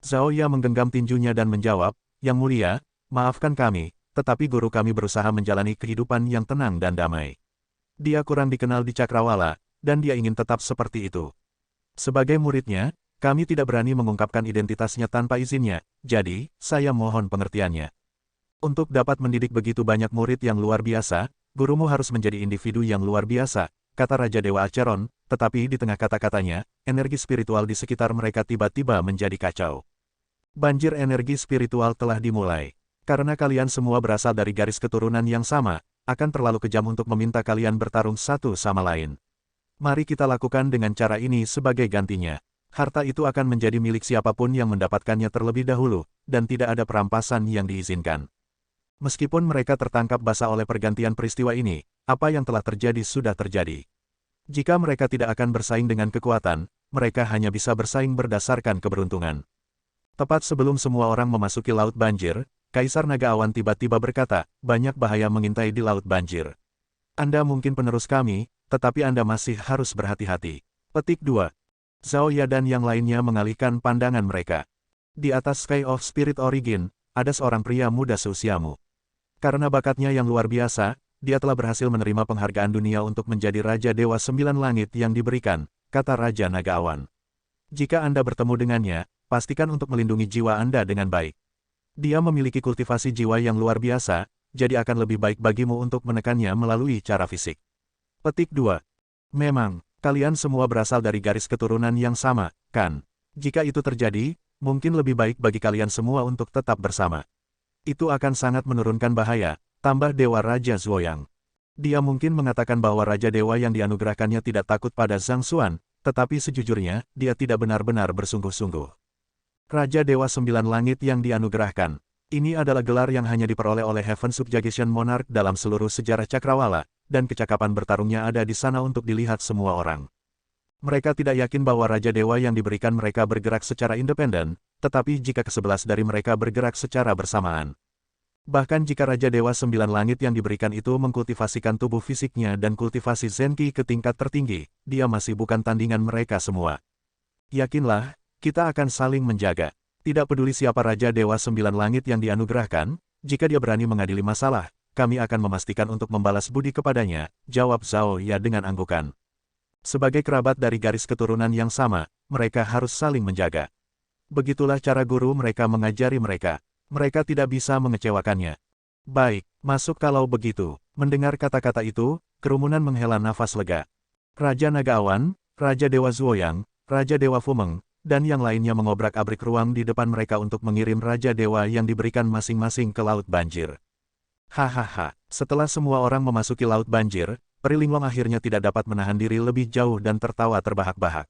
Zhao Ya menggenggam tinjunya dan menjawab, "Yang mulia, maafkan kami, tetapi guru kami berusaha menjalani kehidupan yang tenang dan damai. Dia kurang dikenal di Cakrawala, dan dia ingin tetap seperti itu. Sebagai muridnya, kami tidak berani mengungkapkan identitasnya tanpa izinnya, jadi, saya mohon pengertiannya. Untuk dapat mendidik begitu banyak murid yang luar biasa, gurumu harus menjadi individu yang luar biasa," kata Raja Dewa Acheron, tetapi di tengah kata-katanya, energi spiritual di sekitar mereka tiba-tiba menjadi kacau. Banjir energi spiritual telah dimulai. Karena kalian semua berasal dari garis keturunan yang sama, akan terlalu kejam untuk meminta kalian bertarung satu sama lain. Mari kita lakukan dengan cara ini sebagai gantinya. Harta itu akan menjadi milik siapapun yang mendapatkannya terlebih dahulu, dan tidak ada perampasan yang diizinkan. Meskipun mereka tertangkap basah oleh pergantian peristiwa ini, apa yang telah terjadi sudah terjadi. Jika mereka tidak akan bersaing dengan kekuatan, mereka hanya bisa bersaing berdasarkan keberuntungan. Tepat sebelum semua orang memasuki Laut Banjir, Kaisar Naga Awan tiba-tiba berkata, "Banyak bahaya mengintai di Laut Banjir. Anda mungkin penerus kami, tetapi Anda masih harus berhati-hati." Petik 2. Zhao Ya dan yang lainnya mengalihkan pandangan mereka. Di atas Sky of Spirit Origin, ada seorang pria muda seusiamu. Karena bakatnya yang luar biasa, dia telah berhasil menerima penghargaan dunia untuk menjadi Raja Dewa 9 Langit yang diberikan, kata Raja Naga Awan. Jika Anda bertemu dengannya, pastikan untuk melindungi jiwa Anda dengan baik. Dia memiliki kultivasi jiwa yang luar biasa, jadi akan lebih baik bagimu untuk menekannya melalui cara fisik. Petik 2. Memang, kalian semua berasal dari garis keturunan yang sama, kan? Jika itu terjadi, mungkin lebih baik bagi kalian semua untuk tetap bersama. Itu akan sangat menurunkan bahaya, tambah Dewa Raja Zuoyang. Dia mungkin mengatakan bahwa Raja Dewa yang dianugerahkannya tidak takut pada Zhang Xuan, tetapi sejujurnya, dia tidak benar-benar bersungguh-sungguh. Raja Dewa 9 Langit yang dianugerahkan. Ini adalah gelar yang hanya diperoleh oleh Heaven Subjugation Monarch dalam seluruh sejarah Cakrawala, dan kecakapan bertarungnya ada di sana untuk dilihat semua orang. Mereka tidak yakin bahwa Raja Dewa yang diberikan mereka bergerak secara independen, tetapi jika ke-11 dari mereka bergerak secara bersamaan. Bahkan jika Raja Dewa 9 Langit yang diberikan itu mengkultivasikan tubuh fisiknya dan kultivasi Zenki ke tingkat tertinggi, dia masih bukan tandingan mereka semua. Yakinlah, kita akan saling menjaga. Tidak peduli siapa Raja Dewa 9 Langit yang dianugerahkan, jika dia berani mengadili masalah, kami akan memastikan untuk membalas budi kepadanya, jawab Zhao Ya dengan anggukan. Sebagai kerabat dari garis keturunan yang sama, mereka harus saling menjaga. Begitulah cara guru mereka mengajari mereka. Mereka tidak bisa mengecewakannya. Baik, masuk kalau begitu. Mendengar kata-kata itu, kerumunan menghela nafas lega. Raja Naga Awan, Raja Dewa Zuoyang, Raja Dewa Fumeng, dan yang lainnya mengobrak-abrik ruang di depan mereka untuk mengirim Raja Dewa yang diberikan masing-masing ke Laut Banjir. Hahaha, setelah semua orang memasuki Laut Banjir, Peri Linglong akhirnya tidak dapat menahan diri lebih jauh dan tertawa terbahak-bahak.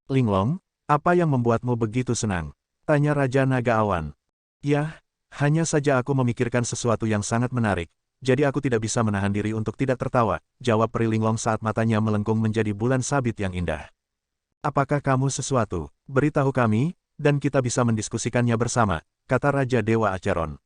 Linglong, apa yang membuatmu begitu senang? Tanya Raja Naga Awan. Yah, hanya saja aku memikirkan sesuatu yang sangat menarik, jadi aku tidak bisa menahan diri untuk tidak tertawa, jawab Peri Linglong saat matanya melengkung menjadi bulan sabit yang indah. Apakah kamu sesuatu? Beritahu kami, dan kita bisa mendiskusikannya bersama, kata Raja Dewa Acheron.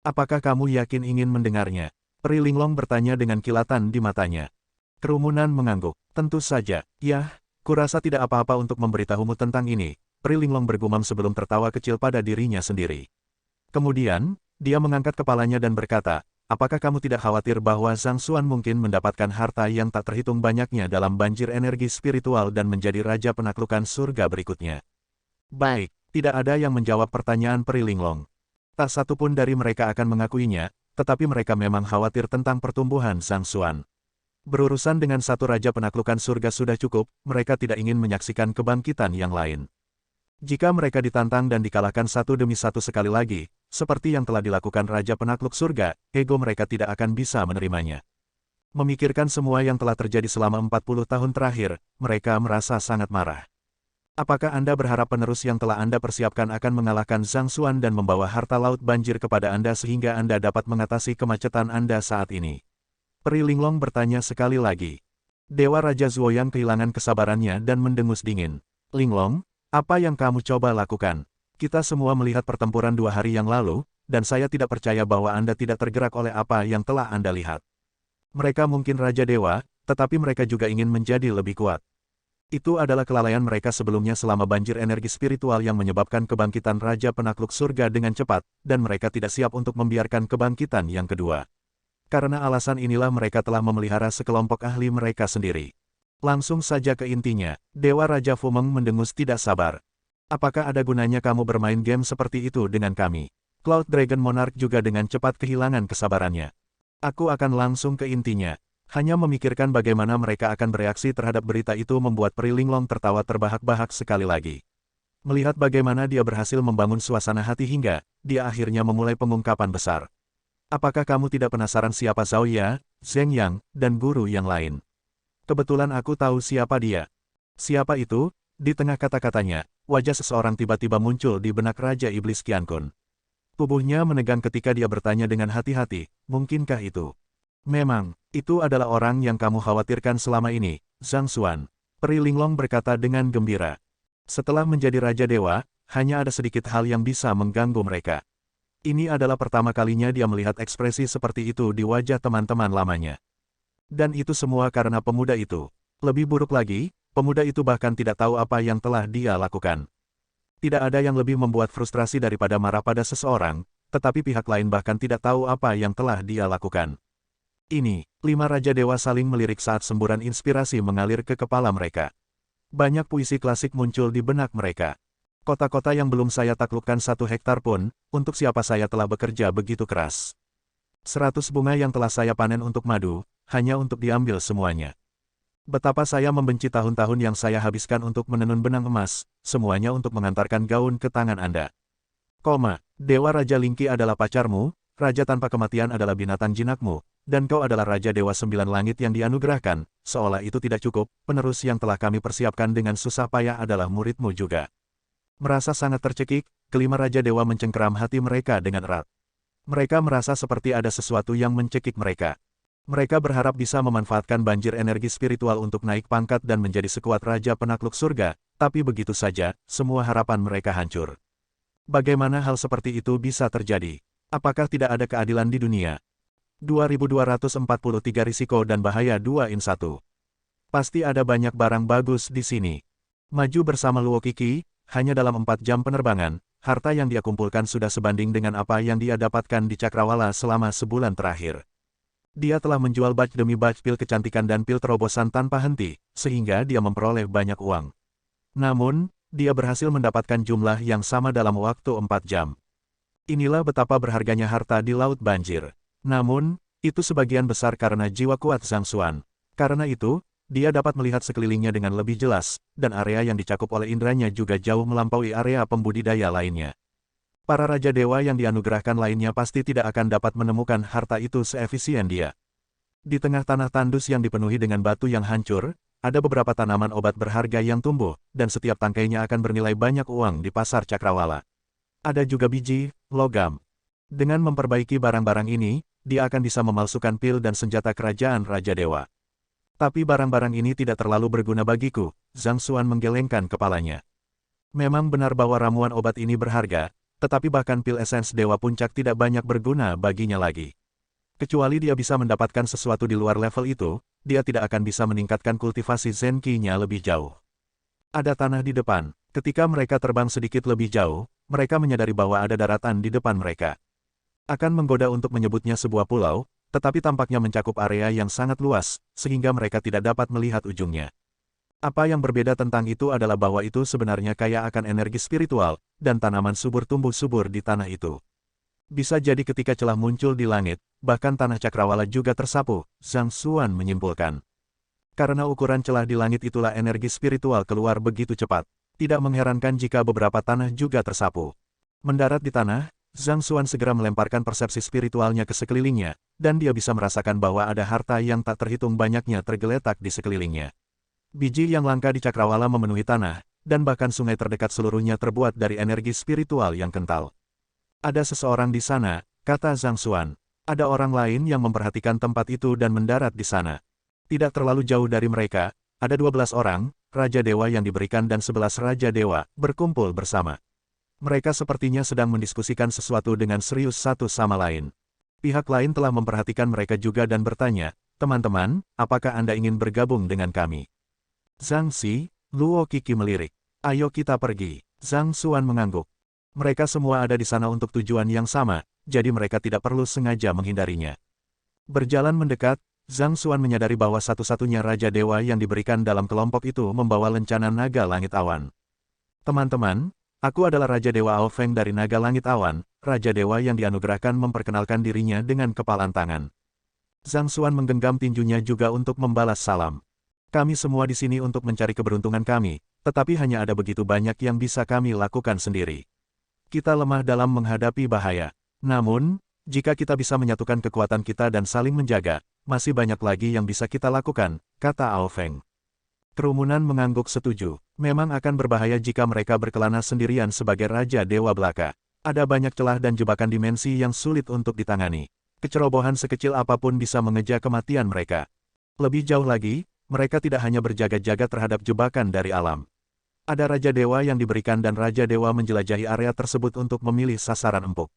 Apakah kamu yakin ingin mendengarnya? Peri Linglong bertanya dengan kilatan di matanya. Kerumunan mengangguk. Tentu saja, yah. Kurasa tidak apa-apa untuk memberitahumu tentang ini, Peri Linglong bergumam sebelum tertawa kecil pada dirinya sendiri. Kemudian, dia mengangkat kepalanya dan berkata, apakah kamu tidak khawatir bahwa Zhang Xuan mungkin mendapatkan harta yang tak terhitung banyaknya dalam banjir energi spiritual dan menjadi raja penaklukan surga berikutnya? Baik, Tidak ada yang menjawab pertanyaan Peri Linglong. Tak satu pun dari mereka akan mengakuinya, tetapi mereka memang khawatir tentang pertumbuhan Zhang Xuan. Berurusan dengan satu raja penaklukan surga sudah cukup, mereka tidak ingin menyaksikan kebangkitan yang lain. Jika mereka ditantang dan dikalahkan satu demi satu sekali lagi, seperti yang telah dilakukan Raja Penakluk Surga, ego mereka tidak akan bisa menerimanya. Memikirkan semua yang telah terjadi selama 40 tahun terakhir, mereka merasa sangat marah. Apakah Anda berharap penerus yang telah Anda persiapkan akan mengalahkan Zhang Xuan dan membawa harta laut banjir kepada Anda sehingga Anda dapat mengatasi kemacetan Anda saat ini? Peri Linglong bertanya sekali lagi. Dewa Raja Zuoyan kehilangan kesabarannya dan mendengus dingin. Linglong, apa yang kamu coba lakukan? Kita semua melihat pertempuran 2 hari yang lalu, dan saya tidak percaya bahwa Anda tidak tergerak oleh apa yang telah Anda lihat. Mereka mungkin Raja Dewa, tetapi mereka juga ingin menjadi lebih kuat. Itu adalah kelalaian mereka sebelumnya selama banjir energi spiritual yang menyebabkan kebangkitan Raja Penakluk Surga dengan cepat, dan mereka tidak siap untuk membiarkan kebangkitan yang kedua. Karena alasan inilah mereka telah memelihara sekelompok ahli mereka sendiri. Langsung saja ke intinya, Dewa Raja Fumeng mendengus tidak sabar. Apakah ada gunanya kamu bermain game seperti itu dengan kami? Cloud Dragon Monarch juga dengan cepat kehilangan kesabarannya. Aku akan langsung ke intinya. Hanya memikirkan bagaimana mereka akan bereaksi terhadap berita itu membuat Peri Linglong tertawa terbahak-bahak sekali lagi. Melihat bagaimana dia berhasil membangun suasana hati hingga, dia akhirnya memulai pengungkapan besar. Apakah kamu tidak penasaran siapa Zhao Ya, Zheng Yang, dan guru yang lain? Kebetulan aku tahu siapa dia. Siapa itu? Di tengah kata-katanya, wajah seseorang tiba-tiba muncul di benak Raja Iblis Qiankun. Tubuhnya menegang ketika dia bertanya dengan hati-hati, mungkinkah itu? Memang, itu adalah orang yang kamu khawatirkan selama ini, Zhang Xuan. Peri Linglong berkata dengan gembira. Setelah menjadi Raja Dewa, hanya ada sedikit hal yang bisa mengganggu mereka. Ini adalah pertama kalinya dia melihat ekspresi seperti itu di wajah teman-teman lamanya. Dan itu semua karena pemuda itu. Lebih buruk lagi, pemuda itu bahkan tidak tahu apa yang telah dia lakukan. Tidak ada yang lebih membuat frustrasi daripada marah pada seseorang, tetapi pihak lain bahkan tidak tahu apa yang telah dia lakukan. Ini, 5 Raja Dewa saling melirik saat semburan inspirasi mengalir ke kepala mereka. Banyak puisi klasik muncul di benak mereka. Kota-kota yang belum saya taklukkan 1 hektar pun, untuk siapa saya telah bekerja begitu keras. 100 bunga yang telah saya panen untuk madu, hanya untuk diambil semuanya. Betapa saya membenci tahun-tahun yang saya habiskan untuk menenun benang emas, semuanya untuk mengantarkan gaun ke tangan Anda. Dewa Raja Lingki adalah pacarmu, Raja tanpa kematian adalah binatang jinakmu, dan kau adalah Raja Dewa 9 langit yang dianugerahkan, seolah itu tidak cukup, penerus yang telah kami persiapkan dengan susah payah adalah muridmu juga. Merasa sangat tercekik, kelima Raja Dewa mencengkeram hati mereka dengan erat. Mereka merasa seperti ada sesuatu yang mencekik mereka. Mereka berharap bisa memanfaatkan banjir energi spiritual untuk naik pangkat dan menjadi sekuat Raja Penakluk Surga, tapi begitu saja, semua harapan mereka hancur. Bagaimana hal seperti itu bisa terjadi? Apakah tidak ada keadilan di dunia? 2243 Risiko dan Bahaya 2 in 1. Pasti ada banyak barang bagus di sini. Maju bersama Luo Qi, hanya dalam 4 jam penerbangan, harta yang dia kumpulkan sudah sebanding dengan apa yang dia dapatkan di Cakrawala selama sebulan terakhir. Dia telah menjual batch demi batch pil kecantikan dan pil terobosan tanpa henti, sehingga dia memperoleh banyak uang. Namun, dia berhasil mendapatkan jumlah yang sama dalam waktu 4 jam. Inilah betapa berharganya harta di Laut Banjir. Namun, itu sebagian besar karena jiwa kuat Zhang Xuan. Karena itu, dia dapat melihat sekelilingnya dengan lebih jelas, dan area yang dicakup oleh indranya juga jauh melampaui area pembudidaya lainnya. Para Raja Dewa yang dianugerahkan lainnya pasti tidak akan dapat menemukan harta itu seefisien dia. Di tengah tanah tandus yang dipenuhi dengan batu yang hancur, ada beberapa tanaman obat berharga yang tumbuh, dan setiap tangkainya akan bernilai banyak uang di pasar Cakrawala. Ada juga biji, logam. Dengan memperbaiki barang-barang ini, dia akan bisa memalsukan pil dan senjata kerajaan Raja Dewa. Tapi barang-barang ini tidak terlalu berguna bagiku, Zhang Xuan menggelengkan kepalanya. Memang benar bahwa ramuan obat ini berharga, tetapi bahkan pil esens Dewa Puncak tidak banyak berguna baginya lagi. Kecuali dia bisa mendapatkan sesuatu di luar level itu, dia tidak akan bisa meningkatkan kultivasi Zen Qi-nya lebih jauh. Ada tanah di depan. Ketika mereka terbang sedikit lebih jauh, mereka menyadari bahwa ada daratan di depan mereka. Akan menggoda untuk menyebutnya sebuah pulau, tetapi tampaknya mencakup area yang sangat luas, sehingga mereka tidak dapat melihat ujungnya. Apa yang berbeda tentang itu adalah bahwa itu sebenarnya kaya akan energi spiritual, dan tanaman subur tumbuh subur di tanah itu. Bisa jadi ketika celah muncul di langit, bahkan tanah cakrawala juga tersapu, Zhang Xuan menyimpulkan. Karena ukuran celah di langit itulah energi spiritual keluar begitu cepat. Tidak mengherankan jika beberapa tanah juga tersapu. Mendarat di tanah, Zhang Xuan segera melemparkan persepsi spiritualnya ke sekelilingnya, dan dia bisa merasakan bahwa ada harta yang tak terhitung banyaknya tergeletak di sekelilingnya. Biji yang langka di cakrawala memenuhi tanah, dan bahkan sungai terdekat seluruhnya terbuat dari energi spiritual yang kental. Ada seseorang di sana, kata Zhang Xuan. Ada orang lain yang memperhatikan tempat itu dan mendarat di sana. Tidak terlalu jauh dari mereka, ada 12 orang, Raja Dewa yang diberikan dan 11 Raja Dewa, berkumpul bersama. Mereka sepertinya sedang mendiskusikan sesuatu dengan serius satu sama lain. Pihak lain telah memperhatikan mereka juga dan bertanya, teman-teman, apakah Anda ingin bergabung dengan kami? Zhang Xi, Luo Qiki melirik. Ayo kita pergi. Zhang Xuan mengangguk. Mereka semua ada di sana untuk tujuan yang sama, jadi mereka tidak perlu sengaja menghindarinya. Berjalan mendekat, Zhang Xuan menyadari bahwa satu-satunya Raja Dewa yang diberikan dalam kelompok itu membawa lencana naga langit awan. Teman-teman, aku adalah Raja Dewa Ao Feng dari naga langit awan, Raja Dewa yang dianugerahkan memperkenalkan dirinya dengan kepalan tangan. Zhang Xuan menggenggam tinjunya juga untuk membalas salam. Kami semua di sini untuk mencari keberuntungan kami, tetapi hanya ada begitu banyak yang bisa kami lakukan sendiri. Kita lemah dalam menghadapi bahaya. Namun, jika kita bisa menyatukan kekuatan kita dan saling menjaga, masih banyak lagi yang bisa kita lakukan, kata Ao Feng. Kerumunan mengangguk setuju. Memang akan berbahaya jika mereka berkelana sendirian sebagai Raja Dewa belaka. Ada banyak celah dan jebakan dimensi yang sulit untuk ditangani. Kecerobohan sekecil apapun bisa mengejar kematian mereka. Lebih jauh lagi, mereka tidak hanya berjaga-jaga terhadap jebakan dari alam. Ada Raja Dewa yang diberikan dan Raja Dewa menjelajahi area tersebut untuk memilih sasaran empuk.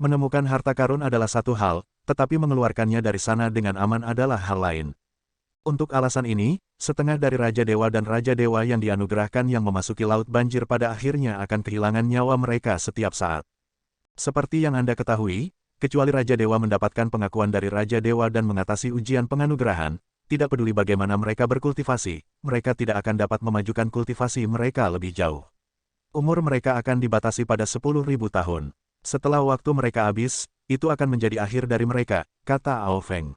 Menemukan harta karun adalah satu hal, tetapi mengeluarkannya dari sana dengan aman adalah hal lain. Untuk alasan ini, setengah dari Raja Dewa dan Raja Dewa yang dianugerahkan yang memasuki laut banjir pada akhirnya akan kehilangan nyawa mereka setiap saat. Seperti yang Anda ketahui, kecuali Raja Dewa mendapatkan pengakuan dari Raja Dewa dan mengatasi ujian penganugerahan, tidak peduli bagaimana mereka berkultivasi, mereka tidak akan dapat memajukan kultivasi mereka lebih jauh. Umur mereka akan dibatasi pada 10.000 tahun. Setelah waktu mereka habis, itu akan menjadi akhir dari mereka, kata Ao Feng.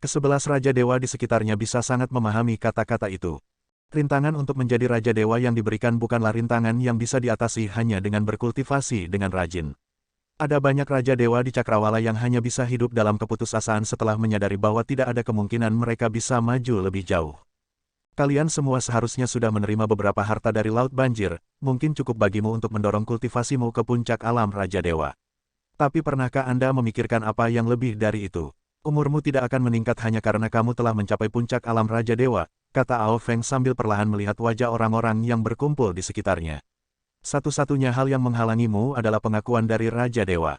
Ke-11 Raja Dewa di sekitarnya bisa sangat memahami kata-kata itu. Rintangan untuk menjadi Raja Dewa yang diberikan bukanlah rintangan yang bisa diatasi hanya dengan berkultivasi dengan rajin. Ada banyak Raja Dewa di Cakrawala yang hanya bisa hidup dalam keputusasaan setelah menyadari bahwa tidak ada kemungkinan mereka bisa maju lebih jauh. Kalian semua seharusnya sudah menerima beberapa harta dari Laut Banjir, mungkin cukup bagimu untuk mendorong kultivasimu ke puncak alam Raja Dewa. Tapi pernahkah Anda memikirkan apa yang lebih dari itu? Umurmu tidak akan meningkat hanya karena kamu telah mencapai puncak alam Raja Dewa, kata Ao Feng sambil perlahan melihat wajah orang-orang yang berkumpul di sekitarnya. Satu-satunya hal yang menghalangimu adalah pengakuan dari Raja Dewa.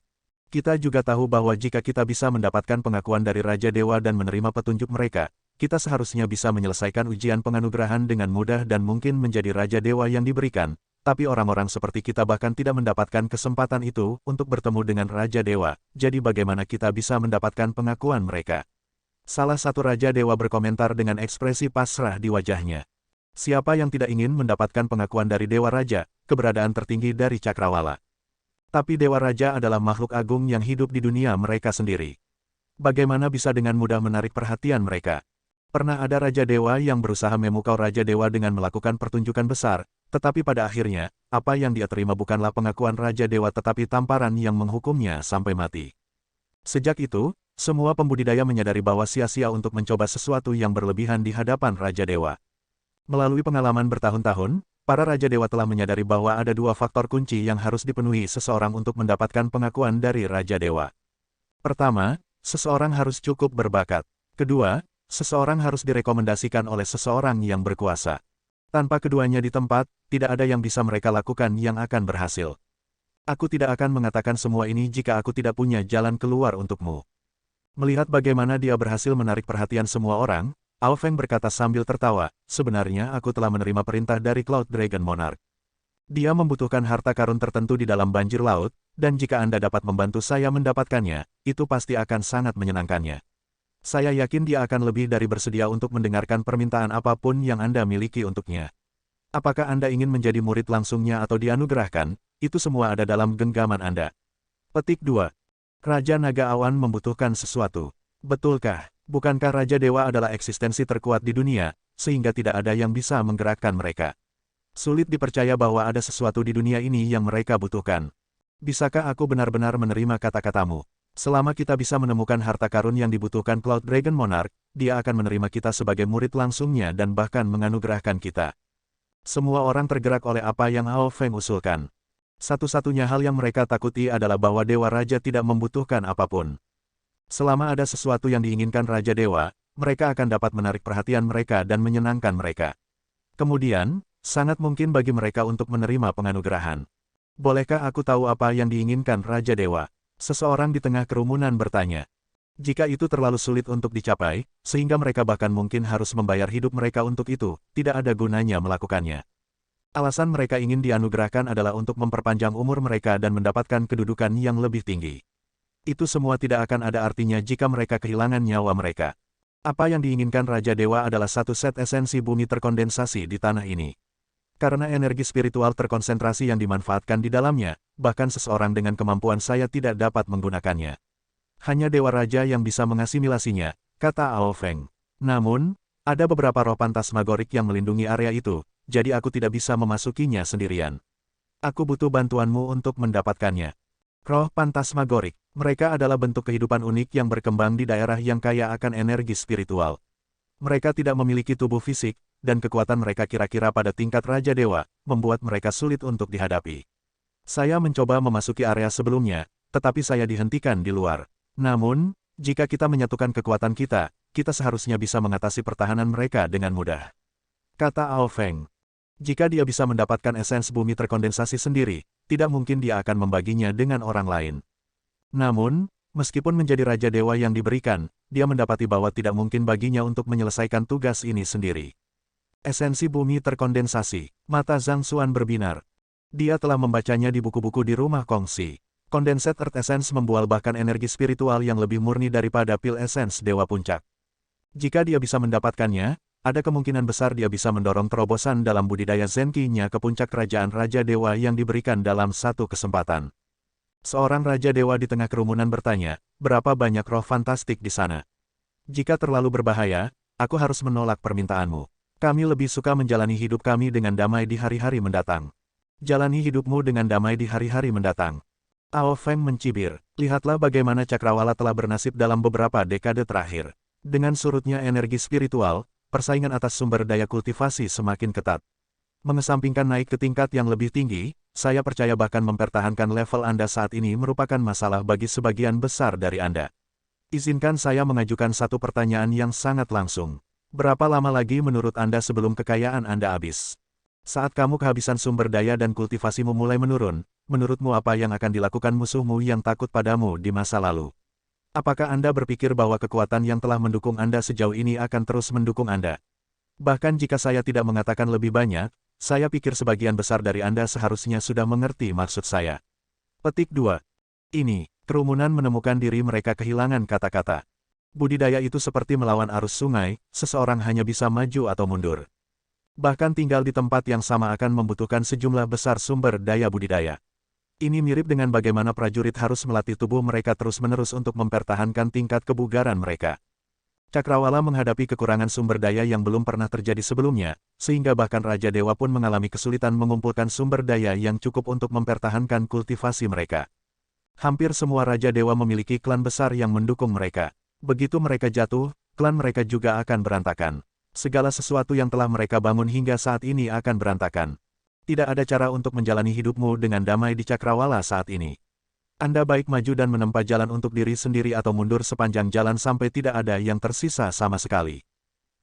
Kita juga tahu bahwa jika kita bisa mendapatkan pengakuan dari Raja Dewa dan menerima petunjuk mereka, kita seharusnya bisa menyelesaikan ujian penganugerahan dengan mudah dan mungkin menjadi Raja Dewa yang diberikan, tapi orang-orang seperti kita bahkan tidak mendapatkan kesempatan itu untuk bertemu dengan Raja Dewa, jadi bagaimana kita bisa mendapatkan pengakuan mereka? Salah satu Raja Dewa berkomentar dengan ekspresi pasrah di wajahnya. Siapa yang tidak ingin mendapatkan pengakuan dari Dewa Raja, keberadaan tertinggi dari Cakrawala? Tapi Dewa Raja adalah makhluk agung yang hidup di dunia mereka sendiri. Bagaimana bisa dengan mudah menarik perhatian mereka? Pernah ada Raja Dewa yang berusaha memukau Raja Dewa dengan melakukan pertunjukan besar, tetapi pada akhirnya, apa yang dia terima bukanlah pengakuan Raja Dewa tetapi tamparan yang menghukumnya sampai mati. Sejak itu, semua pembudidaya menyadari bahwa sia-sia untuk mencoba sesuatu yang berlebihan di hadapan Raja Dewa. Melalui pengalaman bertahun-tahun, para Raja Dewa telah menyadari bahwa ada dua faktor kunci yang harus dipenuhi seseorang untuk mendapatkan pengakuan dari Raja Dewa. Pertama, seseorang harus cukup berbakat. Kedua, seseorang harus direkomendasikan oleh seseorang yang berkuasa. Tanpa keduanya di tempat, tidak ada yang bisa mereka lakukan yang akan berhasil. Aku tidak akan mengatakan semua ini jika aku tidak punya jalan keluar untukmu. Melihat bagaimana dia berhasil menarik perhatian semua orang, Ao Feng berkata sambil tertawa, sebenarnya aku telah menerima perintah dari Cloud Dragon Monarch. Dia membutuhkan harta karun tertentu di dalam banjir laut, dan jika Anda dapat membantu saya mendapatkannya, itu pasti akan sangat menyenangkannya. Saya yakin dia akan lebih dari bersedia untuk mendengarkan permintaan apapun yang Anda miliki untuknya. Apakah Anda ingin menjadi murid langsungnya atau dianugerahkan? Itu semua ada dalam genggaman Anda. Petik 2. Raja Naga Awan membutuhkan sesuatu. Betulkah? Bukankah Raja Dewa adalah eksistensi terkuat di dunia, sehingga tidak ada yang bisa menggerakkan mereka? Sulit dipercaya bahwa ada sesuatu di dunia ini yang mereka butuhkan. Bisakah aku benar-benar menerima kata-katamu? Selama kita bisa menemukan harta karun yang dibutuhkan Cloud Dragon Monarch, dia akan menerima kita sebagai murid langsungnya dan bahkan menganugerahkan kita. Semua orang tergerak oleh apa yang Hao Feng usulkan. Satu-satunya hal yang mereka takuti adalah bahwa Dewa Raja tidak membutuhkan apapun. Selama ada sesuatu yang diinginkan Raja Dewa, mereka akan dapat menarik perhatian mereka dan menyenangkan mereka. Kemudian, sangat mungkin bagi mereka untuk menerima penganugerahan. Bolehkah aku tahu apa yang diinginkan Raja Dewa? Seseorang di tengah kerumunan bertanya. Jika itu terlalu sulit untuk dicapai, sehingga mereka bahkan mungkin harus membayar hidup mereka untuk itu, tidak ada gunanya melakukannya. Alasan mereka ingin dianugerahkan adalah untuk memperpanjang umur mereka dan mendapatkan kedudukan yang lebih tinggi. Itu semua tidak akan ada artinya jika mereka kehilangan nyawa mereka. Apa yang diinginkan Raja Dewa adalah satu set esensi bumi terkondensasi di tanah ini. Karena energi spiritual terkonsentrasi yang dimanfaatkan di dalamnya, bahkan seseorang dengan kemampuan saya tidak dapat menggunakannya. Hanya Dewa Raja yang bisa mengasimilasinya, kata Ao Feng. Namun, ada beberapa roh pantasmagorik yang melindungi area itu, jadi aku tidak bisa memasukinya sendirian. Aku butuh bantuanmu untuk mendapatkannya. Roh pantasmagorik, mereka adalah bentuk kehidupan unik yang berkembang di daerah yang kaya akan energi spiritual. Mereka tidak memiliki tubuh fisik, dan kekuatan mereka kira-kira pada tingkat Raja Dewa, membuat mereka sulit untuk dihadapi. Saya mencoba memasuki area sebelumnya, tetapi saya dihentikan di luar. Namun, jika kita menyatukan kekuatan kita, kita seharusnya bisa mengatasi pertahanan mereka dengan mudah. Kata Ao Feng. Jika dia bisa mendapatkan esens bumi terkondensasi sendiri, tidak mungkin dia akan membaginya dengan orang lain. Namun, meskipun menjadi Raja Dewa yang diberikan, dia mendapati bahwa tidak mungkin baginya untuk menyelesaikan tugas ini sendiri. Esensi bumi terkondensasi, mata Zhang Xuan berbinar. Dia telah membacanya di buku-buku di rumah kongsi. Condensed Earth Essence membual bahkan energi spiritual yang lebih murni daripada pil essence Dewa Puncak. Jika dia bisa mendapatkannya, ada kemungkinan besar dia bisa mendorong terobosan dalam budidaya Zenki-nya ke puncak kerajaan Raja Dewa yang diberikan dalam satu kesempatan. Seorang Raja Dewa di tengah kerumunan bertanya, berapa banyak roh fantastik di sana? Jika terlalu berbahaya, aku harus menolak permintaanmu. Kami lebih suka menjalani hidup kami dengan damai di hari-hari mendatang. Jalani hidupmu dengan damai di hari-hari mendatang. Ao Feng mencibir, lihatlah bagaimana Cakrawala telah bernasib dalam beberapa dekade terakhir. Dengan surutnya energi spiritual, persaingan atas sumber daya kultivasi semakin ketat. Mengesampingkan naik ke tingkat yang lebih tinggi, saya percaya bahkan mempertahankan level Anda saat ini merupakan masalah bagi sebagian besar dari Anda. Izinkan saya mengajukan satu pertanyaan yang sangat langsung. Berapa lama lagi menurut Anda sebelum kekayaan Anda habis? Saat kamu kehabisan sumber daya dan kultivasimu mulai menurun, menurutmu apa yang akan dilakukan musuhmu yang takut padamu di masa lalu? Apakah Anda berpikir bahwa kekuatan yang telah mendukung Anda sejauh ini akan terus mendukung Anda? Bahkan jika saya tidak mengatakan lebih banyak, saya pikir sebagian besar dari Anda seharusnya sudah mengerti maksud saya. Petik 2. Ini, kerumunan menemukan diri mereka kehilangan kata-kata. Budidaya itu seperti melawan arus sungai, seseorang hanya bisa maju atau mundur. Bahkan tinggal di tempat yang sama akan membutuhkan sejumlah besar sumber daya budidaya. Ini mirip dengan bagaimana prajurit harus melatih tubuh mereka terus-menerus untuk mempertahankan tingkat kebugaran mereka. Cakrawala menghadapi kekurangan sumber daya yang belum pernah terjadi sebelumnya, sehingga bahkan Raja Dewa pun mengalami kesulitan mengumpulkan sumber daya yang cukup untuk mempertahankan kultivasi mereka. Hampir semua Raja Dewa memiliki klan besar yang mendukung mereka. Begitu mereka jatuh, klan mereka juga akan berantakan. Segala sesuatu yang telah mereka bangun hingga saat ini akan berantakan. Tidak ada cara untuk menjalani hidupmu dengan damai di Cakrawala saat ini. Anda baik maju dan menempa jalan untuk diri sendiri atau mundur sepanjang jalan sampai tidak ada yang tersisa sama sekali.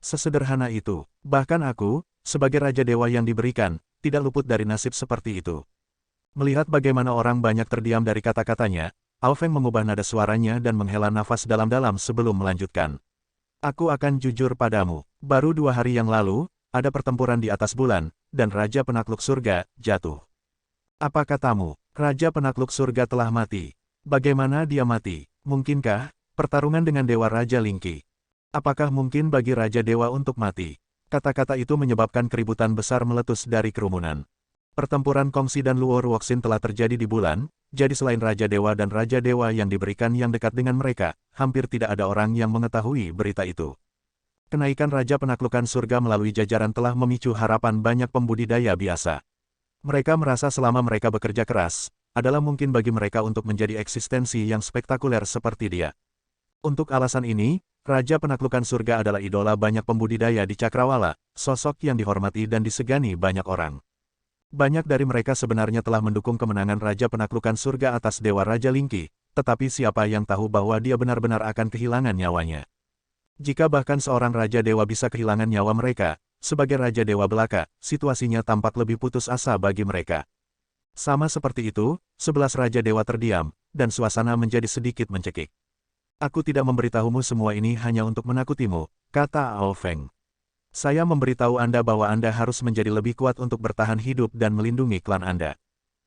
Sesederhana itu, bahkan aku, sebagai Raja Dewa yang diberikan, tidak luput dari nasib seperti itu. Melihat bagaimana orang banyak terdiam dari kata-katanya, Ao Feng mengubah nada suaranya dan menghela nafas dalam-dalam sebelum melanjutkan. Aku akan jujur padamu, baru 2 hari yang lalu, ada pertempuran di atas bulan, dan Raja Penakluk Surga jatuh. Apa katamu, Raja Penakluk Surga telah mati? Bagaimana dia mati? Mungkinkah Pertarungan dengan Dewa Raja Lingqi. Apakah mungkin bagi Raja Dewa untuk mati? Kata-kata itu menyebabkan keributan besar meletus dari kerumunan. Pertempuran Kongsi dan Luo Ruoxin telah terjadi di bulan, jadi selain Raja Dewa dan Raja Dewa yang diberikan yang dekat dengan mereka, hampir tidak ada orang yang mengetahui berita itu. Kenaikan Raja Penaklukan Surga melalui jajaran telah memicu harapan banyak pembudidaya biasa. Mereka merasa selama mereka bekerja keras, adalah mungkin bagi mereka untuk menjadi eksistensi yang spektakuler seperti dia. Untuk alasan ini, Raja Penaklukan Surga adalah idola banyak pembudidaya di Cakrawala, sosok yang dihormati dan disegani banyak orang. Banyak dari mereka sebenarnya telah mendukung kemenangan Raja Penaklukan Surga atas Dewa Raja Lingqi, tetapi siapa yang tahu bahwa dia benar-benar akan kehilangan nyawanya. Jika bahkan seorang Raja Dewa bisa kehilangan nyawa mereka, sebagai Raja Dewa belaka, situasinya tampak lebih putus asa bagi mereka. Sama seperti itu, 11 Raja Dewa terdiam, dan suasana menjadi sedikit mencekik. Aku tidak memberitahumu semua ini hanya untuk menakutimu, kata Ao Feng. Saya memberitahu Anda bahwa Anda harus menjadi lebih kuat untuk bertahan hidup dan melindungi klan Anda.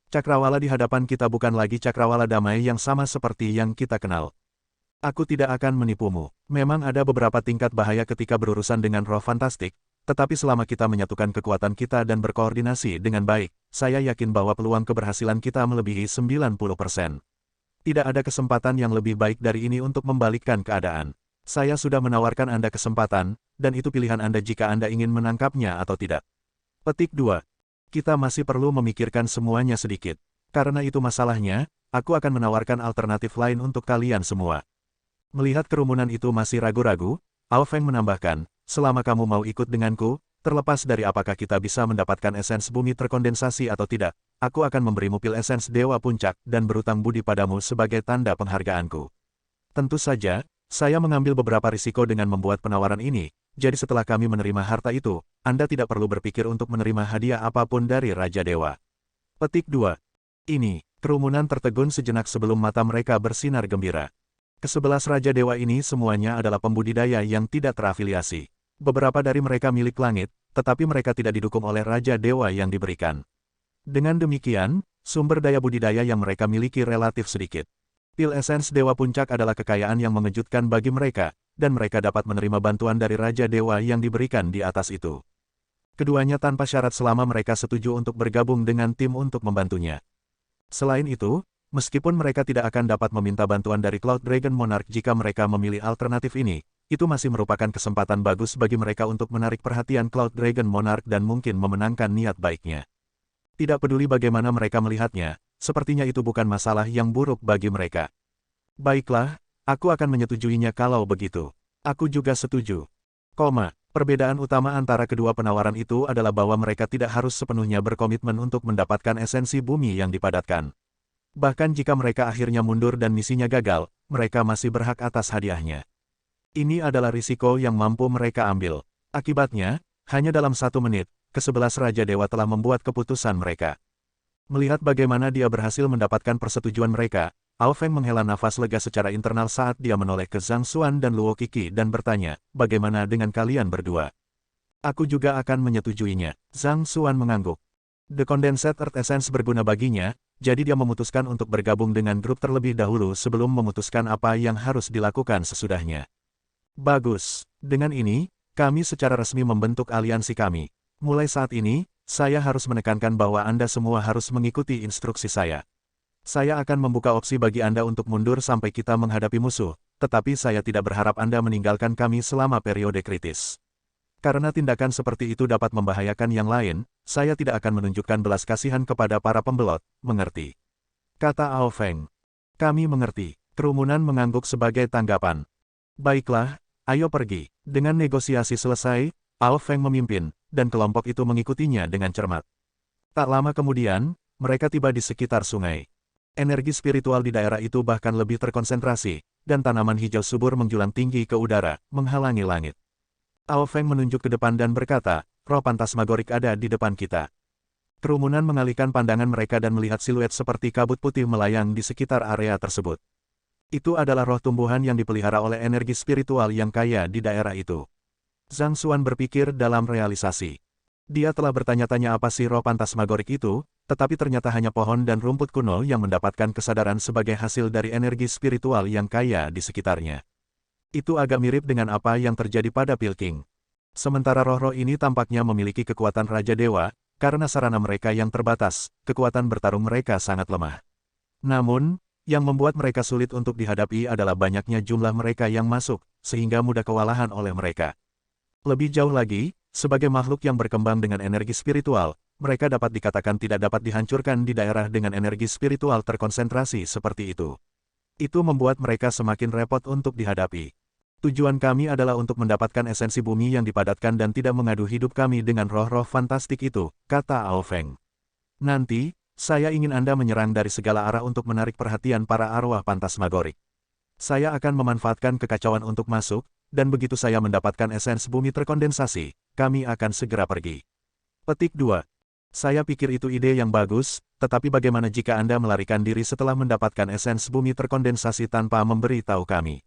Cakrawala di hadapan kita bukan lagi cakrawala damai yang sama seperti yang kita kenal. Aku tidak akan menipumu. Memang ada beberapa tingkat bahaya ketika berurusan dengan roh fantastik, tetapi selama kita menyatukan kekuatan kita dan berkoordinasi dengan baik, saya yakin bahwa peluang keberhasilan kita melebihi 90%. Tidak ada kesempatan yang lebih baik dari ini untuk membalikkan keadaan. Saya sudah menawarkan Anda kesempatan, dan itu pilihan Anda jika Anda ingin menangkapnya atau tidak. Petik 2. Kita masih perlu memikirkan semuanya sedikit. Karena itu masalahnya, aku akan menawarkan alternatif lain untuk kalian semua. Melihat kerumunan itu masih ragu-ragu, Ao Feng menambahkan, selama kamu mau ikut denganku, terlepas dari apakah kita bisa mendapatkan esens bumi terkondensasi atau tidak, aku akan memberimu pil esens Dewa Puncak dan berutang budi padamu sebagai tanda penghargaanku. Tentu saja, saya mengambil beberapa risiko dengan membuat penawaran ini, jadi setelah kami menerima harta itu, Anda tidak perlu berpikir untuk menerima hadiah apapun dari Raja Dewa. Petik 2. Ini, kerumunan tertegun sejenak sebelum mata mereka bersinar gembira. Ke-11 Raja Dewa ini semuanya adalah pembudidaya yang tidak terafiliasi. Beberapa dari mereka milik langit, tetapi mereka tidak didukung oleh Raja Dewa yang diberikan. Dengan demikian, sumber daya budidaya yang mereka miliki relatif sedikit. Pil esens Dewa Puncak adalah kekayaan yang mengejutkan bagi mereka, dan mereka dapat menerima bantuan dari Raja Dewa yang diberikan di atas itu. Keduanya tanpa syarat selama mereka setuju untuk bergabung dengan tim untuk membantunya. Selain itu, meskipun mereka tidak akan dapat meminta bantuan dari Cloud Dragon Monarch jika mereka memilih alternatif ini, itu masih merupakan kesempatan bagus bagi mereka untuk menarik perhatian Cloud Dragon Monarch dan mungkin memenangkan niat baiknya. Tidak peduli bagaimana mereka melihatnya, sepertinya itu bukan masalah yang buruk bagi mereka. Baiklah, aku akan menyetujuinya kalau begitu. Aku juga setuju. Perbedaan utama antara kedua penawaran itu adalah bahwa mereka tidak harus sepenuhnya berkomitmen untuk mendapatkan esensi bumi yang dipadatkan. Bahkan jika mereka akhirnya mundur dan misinya gagal, mereka masih berhak atas hadiahnya. Ini adalah risiko yang mampu mereka ambil. Akibatnya, hanya dalam 1 menit, ke-11 Raja Dewa telah membuat keputusan mereka. Melihat bagaimana dia berhasil mendapatkan persetujuan mereka, Ao Feng menghela nafas lega secara internal saat dia menoleh ke Zhang Xuan dan Luo Qixi dan bertanya, bagaimana dengan kalian berdua? Aku juga akan menyetujuinya. Zhang Xuan mengangguk. The Condensed Earth Essence berguna baginya, jadi dia memutuskan untuk bergabung dengan grup terlebih dahulu sebelum memutuskan apa yang harus dilakukan sesudahnya. Bagus. Dengan ini, kami secara resmi membentuk aliansi kami. Mulai saat ini, saya harus menekankan bahwa Anda semua harus mengikuti instruksi saya. Saya akan membuka opsi bagi Anda untuk mundur sampai kita menghadapi musuh, tetapi saya tidak berharap Anda meninggalkan kami selama periode kritis. Karena tindakan seperti itu dapat membahayakan yang lain, saya tidak akan menunjukkan belas kasihan kepada para pembelot, mengerti? Kata Ao Feng. Kami mengerti. Kerumunan mengangguk sebagai tanggapan. Baiklah, ayo pergi. Dengan negosiasi selesai, Ao Feng memimpin, dan kelompok itu mengikutinya dengan cermat. Tak lama kemudian, mereka tiba di sekitar sungai. Energi spiritual di daerah itu bahkan lebih terkonsentrasi, dan tanaman hijau subur menjulang tinggi ke udara, menghalangi langit. Ao Feng menunjuk ke depan dan berkata, roh pantasmagorik ada di depan kita. Kerumunan mengalihkan pandangan mereka dan melihat siluet seperti kabut putih melayang di sekitar area tersebut. Itu adalah roh tumbuhan yang dipelihara oleh energi spiritual yang kaya di daerah itu. Zhang Xuan berpikir dalam realisasi. Dia telah bertanya-tanya apa sih roh pantasmagorik itu, Tetapi ternyata hanya pohon dan rumput kuno yang mendapatkan kesadaran sebagai hasil dari energi spiritual yang kaya di sekitarnya. Itu agak mirip dengan apa yang terjadi pada Pilking. Sementara roh-roh ini tampaknya memiliki kekuatan Raja Dewa, karena sarana mereka yang terbatas, kekuatan bertarung mereka sangat lemah. Namun, yang membuat mereka sulit untuk dihadapi adalah banyaknya jumlah mereka yang masuk, sehingga mudah kewalahan oleh mereka. Lebih jauh lagi, sebagai makhluk yang berkembang dengan energi spiritual, mereka dapat dikatakan tidak dapat dihancurkan di daerah dengan energi spiritual terkonsentrasi seperti itu. Itu membuat mereka semakin repot untuk dihadapi. Tujuan kami adalah untuk mendapatkan esensi bumi yang dipadatkan dan tidak mengadu hidup kami dengan roh-roh fantastik itu, kata Ao Feng. Nanti, saya ingin Anda menyerang dari segala arah untuk menarik perhatian para arwah fantasmagorik. Saya akan memanfaatkan kekacauan untuk masuk, dan begitu saya mendapatkan esensi bumi terkondensasi, kami akan segera pergi. Petik 2. Saya pikir itu ide yang bagus, tetapi bagaimana jika Anda melarikan diri setelah mendapatkan esensi bumi terkondensasi tanpa memberi tahu kami?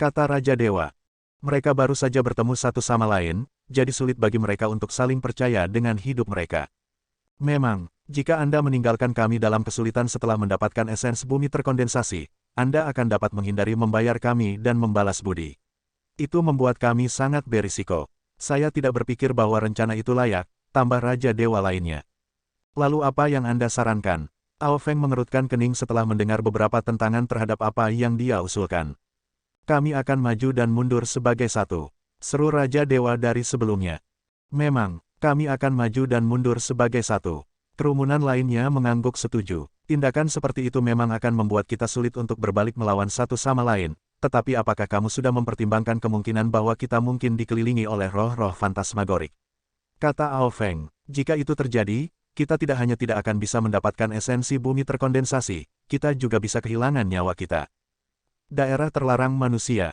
Kata Raja Dewa. Mereka baru saja bertemu satu sama lain, jadi sulit bagi mereka untuk saling percaya dengan hidup mereka. Memang, jika Anda meninggalkan kami dalam kesulitan setelah mendapatkan esensi bumi terkondensasi, Anda akan dapat menghindari membayar kami dan membalas budi. Itu membuat kami sangat berisiko. Saya tidak berpikir bahwa rencana itu layak, tambah Raja Dewa lainnya. Lalu apa yang Anda sarankan? Ao Feng mengerutkan kening setelah mendengar beberapa tentangan terhadap apa yang dia usulkan. Kami akan maju dan mundur sebagai satu, seru Raja Dewa dari sebelumnya. Memang, kami akan maju dan mundur sebagai satu. Kerumunan lainnya mengangguk setuju. Tindakan seperti itu memang akan membuat kita sulit untuk berbalik melawan satu sama lain. Tetapi apakah kamu sudah mempertimbangkan kemungkinan bahwa kita mungkin dikelilingi oleh roh-roh fantasmagorik? Kata Ao Feng, jika itu terjadi, kita tidak hanya tidak akan bisa mendapatkan esensi bumi terkondensasi, kita juga bisa kehilangan nyawa kita. Daerah terlarang manusia,